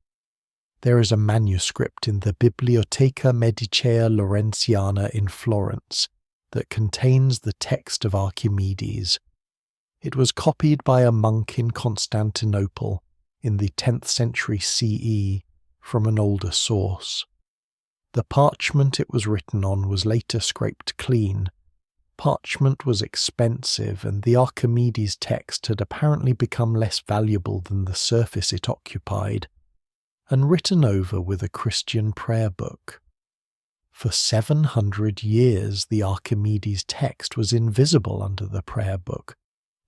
There is a manuscript in the Biblioteca Medicea Laurentiana in Florence that contains the text of Archimedes. It was copied by a monk in Constantinople in the 10th century CE from an older source. The parchment it was written on was later scraped clean. Parchment was expensive, and the Archimedes text had apparently become less valuable than the surface it occupied, and written over with a Christian prayer book. For 700 years the Archimedes text was invisible under the prayer book,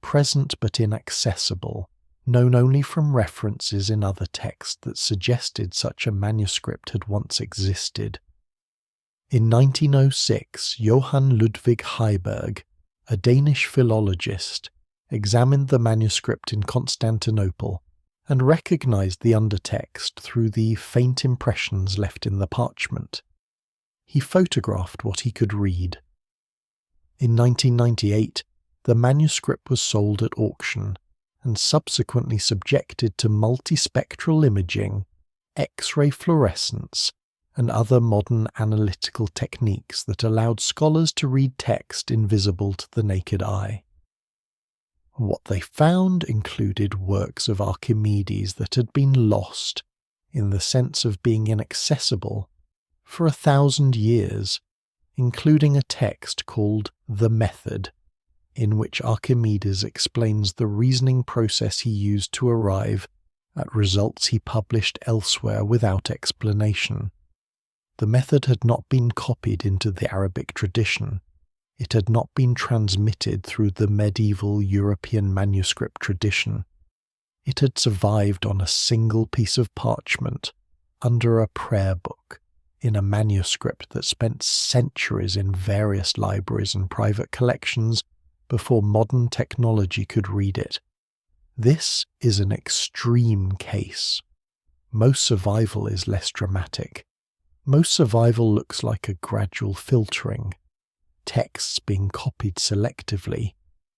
present but inaccessible, known only from references in other texts that suggested such a manuscript had once existed. In 1906, Johann Ludwig Heiberg, a Danish philologist, examined the manuscript in Constantinople and recognized the undertext through the faint impressions left in the parchment. He photographed what he could read. In 1998, the manuscript was sold at auction and subsequently subjected to multispectral imaging, X-ray fluorescence, and other modern analytical techniques that allowed scholars to read text invisible to the naked eye. What they found included works of Archimedes that had been lost, in the sense of being inaccessible, for 1,000 years, including a text called The Method, in which Archimedes explains the reasoning process he used to arrive at results he published elsewhere without explanation. The method had not been copied into the Arabic tradition. It had not been transmitted through the medieval European manuscript tradition. It had survived on a single piece of parchment, under a prayer book, in a manuscript that spent centuries in various libraries and private collections before modern technology could read it. This is an extreme case. Most survival is less dramatic. Most survival looks like a gradual filtering, texts being copied selectively,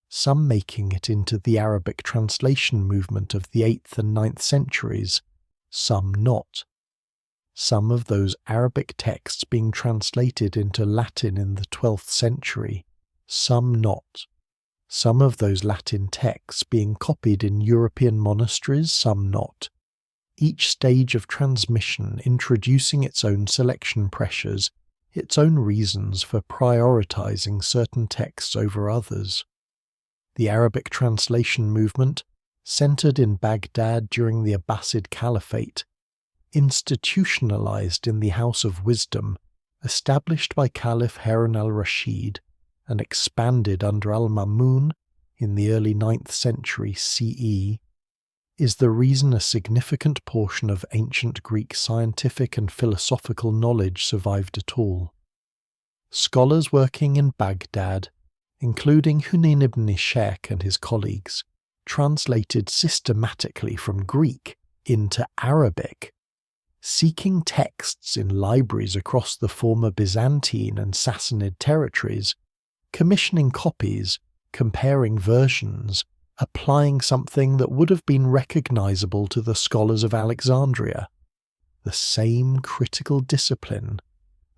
some making it into the Arabic translation movement of the 8th and 9th centuries, some not. Some of those Arabic texts being translated into Latin in the 12th century, some not. Some of those Latin texts being copied in European monasteries, some not. Each stage of transmission introducing its own selection pressures, its own reasons for prioritizing certain texts over others. The Arabic translation movement, centered in Baghdad during the Abbasid Caliphate, institutionalized in the House of Wisdom, established by Caliph Harun al-Rashid, and expanded under al-Ma'mun in the early 9th century CE, is the reason a significant portion of ancient Greek scientific and philosophical knowledge survived at all. Scholars working in Baghdad, including Hunayn ibn Ishaq and his colleagues, translated systematically from Greek into Arabic, seeking texts in libraries across the former Byzantine and Sassanid territories, commissioning copies, comparing versions, applying something that would have been recognizable to the scholars of Alexandria. The same critical discipline,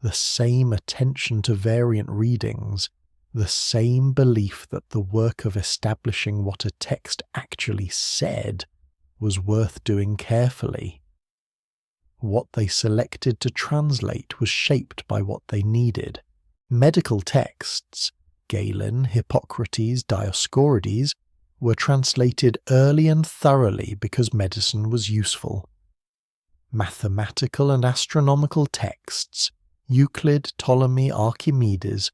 the same attention to variant readings, the same belief that the work of establishing what a text actually said was worth doing carefully. What they selected to translate was shaped by what they needed. Medical texts, Galen, Hippocrates, Dioscorides, were translated early and thoroughly because medicine was useful. Mathematical and astronomical texts, Euclid, Ptolemy, Archimedes,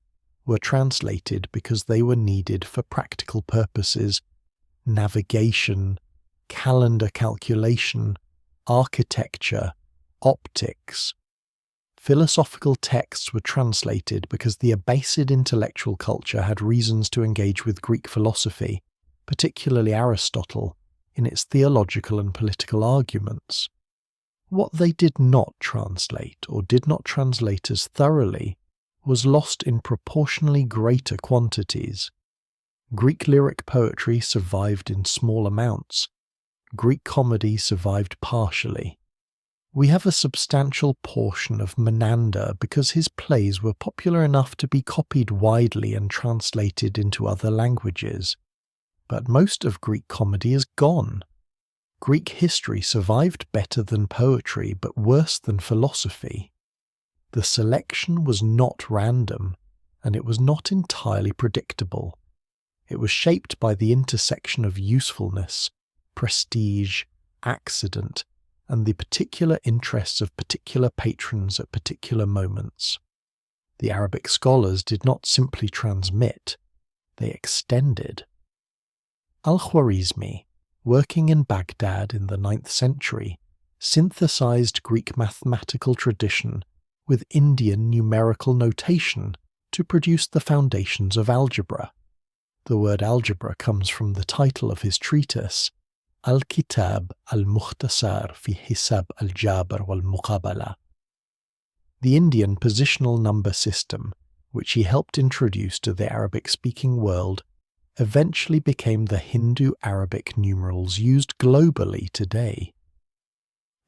were translated because they were needed for practical purposes, navigation, calendar calculation, architecture, optics. Philosophical texts were translated because the Abbasid intellectual culture had reasons to engage with Greek philosophy, particularly Aristotle, in its theological and political arguments. What they did not translate, or did not translate as thoroughly, was lost in proportionally greater quantities. Greek lyric poetry survived in small amounts. Greek comedy survived partially. We have a substantial portion of Menander because his plays were popular enough to be copied widely and translated into other languages. But most of Greek comedy is gone. Greek history survived better than poetry, but worse than philosophy. The selection was not random, and it was not entirely predictable. It was shaped by the intersection of usefulness, prestige, accident, and the particular interests of particular patrons at particular moments. The Arabic scholars did not simply transmit, they extended. Al-Khwarizmi, working in Baghdad in the 9th century, synthesized Greek mathematical tradition with Indian numerical notation to produce the foundations of algebra. The word algebra comes from the title of his treatise, Al-Kitab al-Mukhtasar fi Hisab al-Jabr wal-Muqabala. The Indian positional number system, which he helped introduce to the Arabic-speaking world, eventually became the Hindu-Arabic numerals used globally today.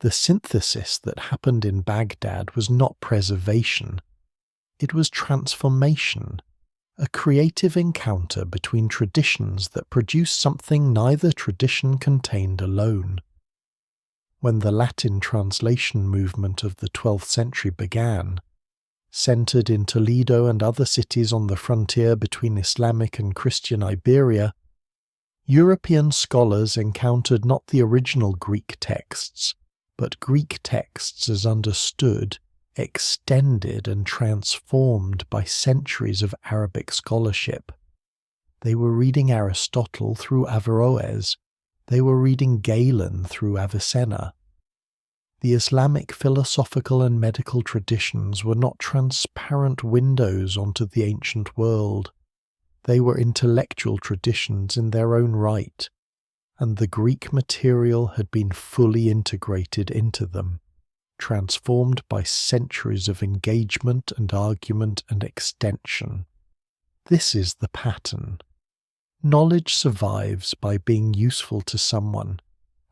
The synthesis that happened in Baghdad was not preservation, it was transformation, a creative encounter between traditions that produced something neither tradition contained alone. When the Latin translation movement of the 12th century began, centered in Toledo and other cities on the frontier between Islamic and Christian Iberia, European scholars encountered not the original Greek texts, but Greek texts as understood, extended and transformed by centuries of Arabic scholarship. They were reading Aristotle through Averroes. They were reading Galen through Avicenna. The Islamic philosophical and medical traditions were not transparent windows onto the ancient world. They were intellectual traditions in their own right, and the Greek material had been fully integrated into them, transformed by centuries of engagement and argument and extension. This is the pattern. Knowledge survives by being useful to someone,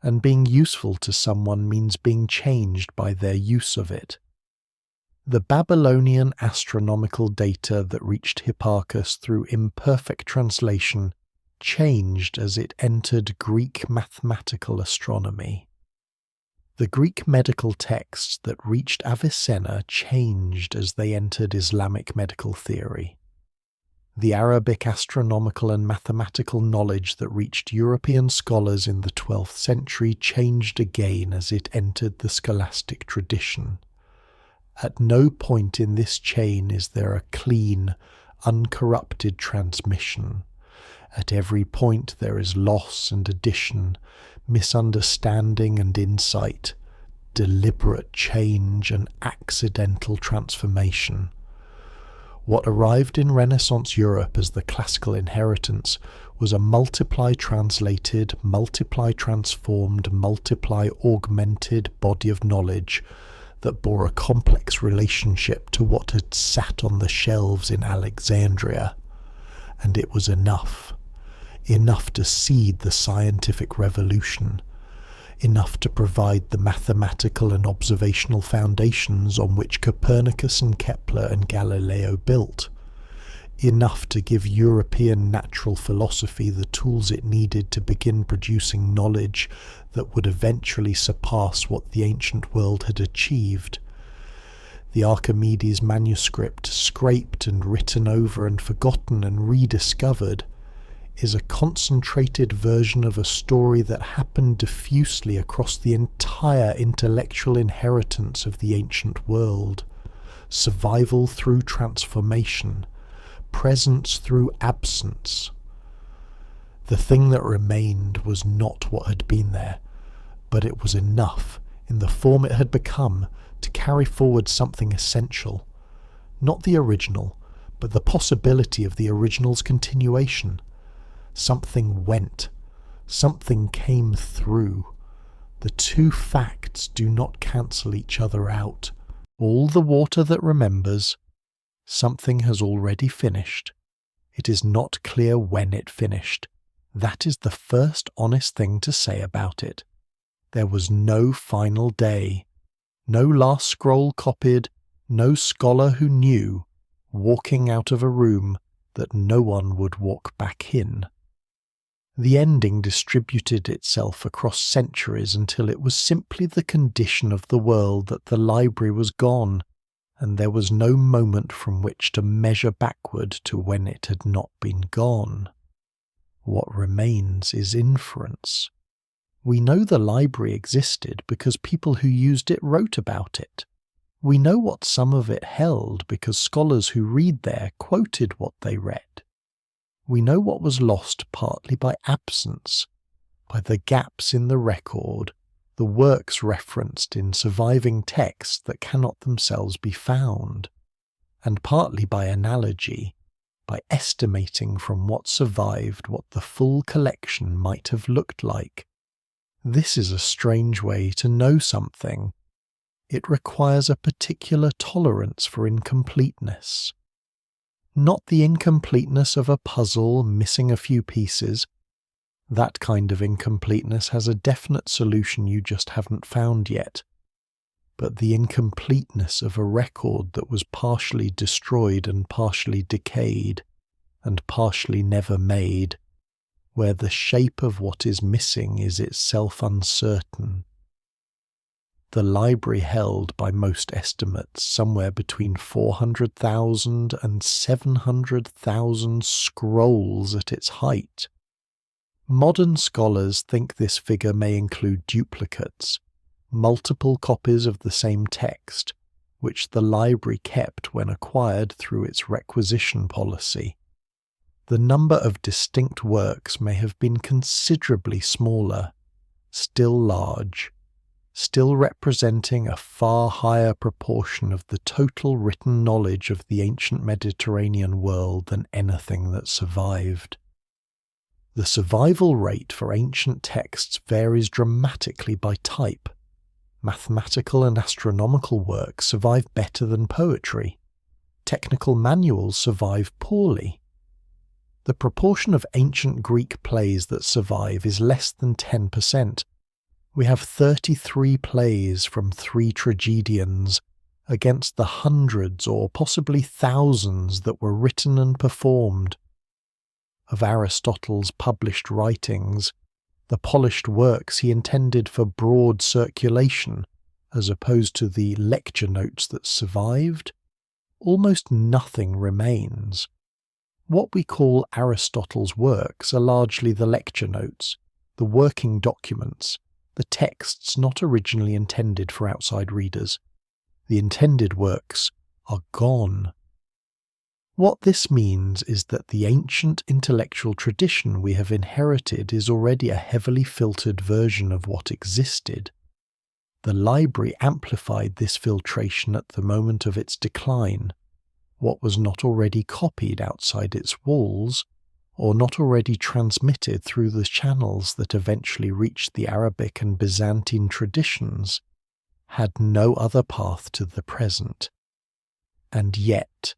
and being useful to someone means being changed by their use of it. The Babylonian astronomical data that reached Hipparchus through imperfect translation changed as it entered Greek mathematical astronomy. The Greek medical texts that reached Avicenna changed as they entered Islamic medical theory. The Arabic astronomical and mathematical knowledge that reached European scholars in the 12th century changed again as it entered the scholastic tradition. At no point in this chain is there a clean, uncorrupted transmission. At every point there is loss and addition, misunderstanding and insight, deliberate change and accidental transformation. What arrived in Renaissance Europe as the classical inheritance was a multiply translated, multiply transformed, multiply augmented body of knowledge that bore a complex relationship to what had sat on the shelves in Alexandria. And it was enough to seed the scientific revolution, enough to provide the mathematical and observational foundations on which Copernicus and Kepler and Galileo built, enough to give European natural philosophy the tools it needed to begin producing knowledge that would eventually surpass what the ancient world had achieved. The Archimedes manuscript, scraped and written over and forgotten and rediscovered, is a concentrated version of a story that happened diffusely across the entire intellectual inheritance of the ancient world. Survival through transformation, presence through absence. The thing that remained was not what had been there, but it was enough, in the form it had become, to carry forward something essential. Not the original, but the possibility of the original's continuation. Something went. Something came through. The two facts do not cancel each other out. All the water that remembers, something has already finished. It is not clear when it finished. That is the first honest thing to say about it. There was no final day. No last scroll copied, no scholar who knew, walking out of a room that no one would walk back in. The ending distributed itself across centuries until it was simply the condition of the world that the library was gone, and there was no moment from which to measure backward to when it had not been gone. What remains is inference. We know the library existed because people who used it wrote about it. We know what some of it held because scholars who read there quoted what they read. We know what was lost partly by absence, by the gaps in the record, the works referenced in surviving texts that cannot themselves be found, and partly by analogy, by estimating from what survived what the full collection might have looked like. This is a strange way to know something. it requires a particular tolerance for incompleteness. Not the incompleteness of a puzzle missing a few pieces. That kind of incompleteness has a definite solution you just haven't found yet. But the incompleteness of a record that was partially destroyed and partially decayed, and partially never made, where the shape of what is missing is itself uncertain. The library held, by most estimates, somewhere between 400,000 and 700,000 scrolls at its height. Modern scholars think this figure may include duplicates, multiple copies of the same text, which the library kept when acquired through its requisition policy. The number of distinct works may have been considerably smaller, still large, still representing a far higher proportion of the total written knowledge of the ancient Mediterranean world than anything that survived. The survival rate for ancient texts varies dramatically by type. Mathematical and astronomical works survive better than poetry. Technical manuals survive poorly. The proportion of ancient Greek plays that survive is less than 10%. We have 33 plays from 3 tragedians against the hundreds or possibly thousands that were written and performed. Of Aristotle's published writings, the polished works he intended for broad circulation, as opposed to the lecture notes that survived, almost nothing remains. What we call Aristotle's works are largely the lecture notes, the working documents, the texts not originally intended for outside readers. The intended works are gone. What this means is that the ancient intellectual tradition we have inherited is already a heavily filtered version of what existed. The library amplified this filtration at the moment of its decline. What was not already copied outside its walls, or not already transmitted through the channels that eventually reached the Arabic and Byzantine traditions, had no other path to the present. And yet,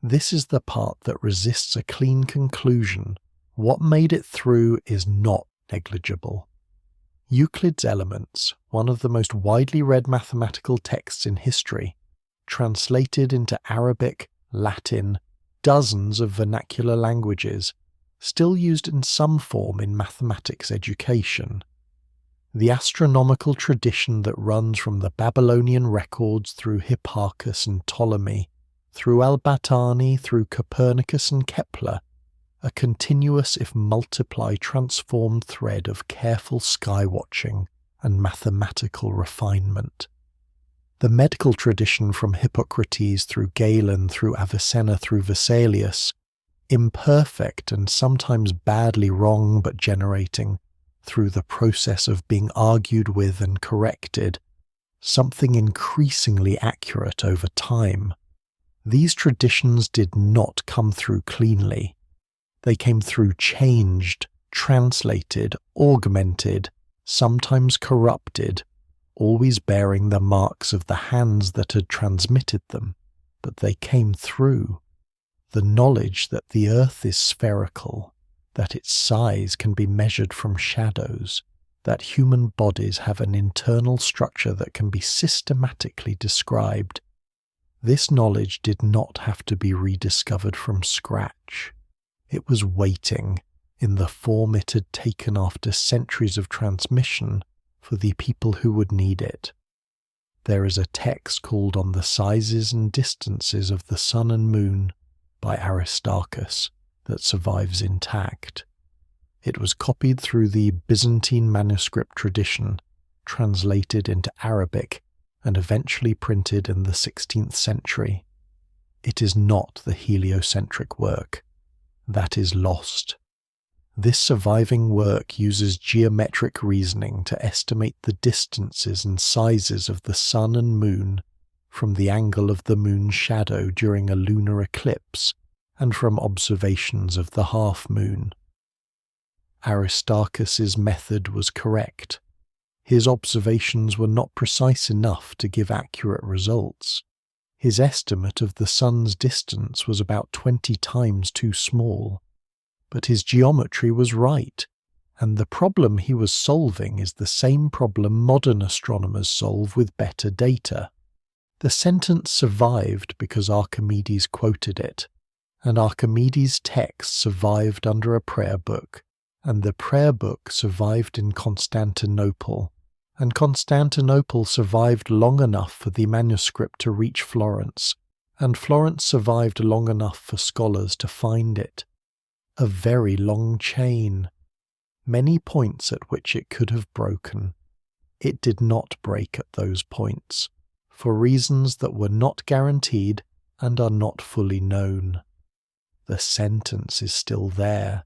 this is the part that resists a clean conclusion. What made it through is not negligible. Euclid's Elements, one of the most widely read mathematical texts in history, translated into Arabic, Latin, dozens of vernacular languages, still used in some form in mathematics education. The astronomical tradition that runs from the Babylonian records through Hipparchus and Ptolemy, through Al-Battani, through Copernicus and Kepler, a continuous if multiply transformed thread of careful sky-watching and mathematical refinement. The medical tradition from Hippocrates through Galen, through Avicenna, through Vesalius, imperfect and sometimes badly wrong but generating, through the process of being argued with and corrected, something increasingly accurate over time. These traditions did not come through cleanly. They came through changed, translated, augmented, sometimes corrupted, always bearing the marks of the hands that had transmitted them, but they came through. The knowledge that the earth is spherical, that its size can be measured from shadows, that human bodies have an internal structure that can be systematically described. This knowledge did not have to be rediscovered from scratch. It was waiting, in the form it had taken after centuries of transmission, for the people who would need it. There is a text called On the Sizes and Distances of the Sun and Moon by Aristarchus that survives intact. It was copied through the Byzantine manuscript tradition, translated into Arabic, and eventually printed in the 16th century. It is not the heliocentric work. That is lost. This surviving work uses geometric reasoning to estimate the distances and sizes of the sun and moon from the angle of the moon's shadow during a lunar eclipse and from observations of the half-moon. Aristarchus's method was correct. His observations were not precise enough to give accurate results. His estimate of the sun's distance was about 20 times too small. But his geometry was right, and the problem he was solving is the same problem modern astronomers solve with better data. The sentence survived because Archimedes quoted it, and Archimedes' text survived under a prayer book, and the prayer book survived in Constantinople, and Constantinople survived long enough for the manuscript to reach Florence, and Florence survived long enough for scholars to find it. A very long chain. Many points at which it could have broken. It did not break at those points, for reasons that were not guaranteed and are not fully known. The sentence is still there,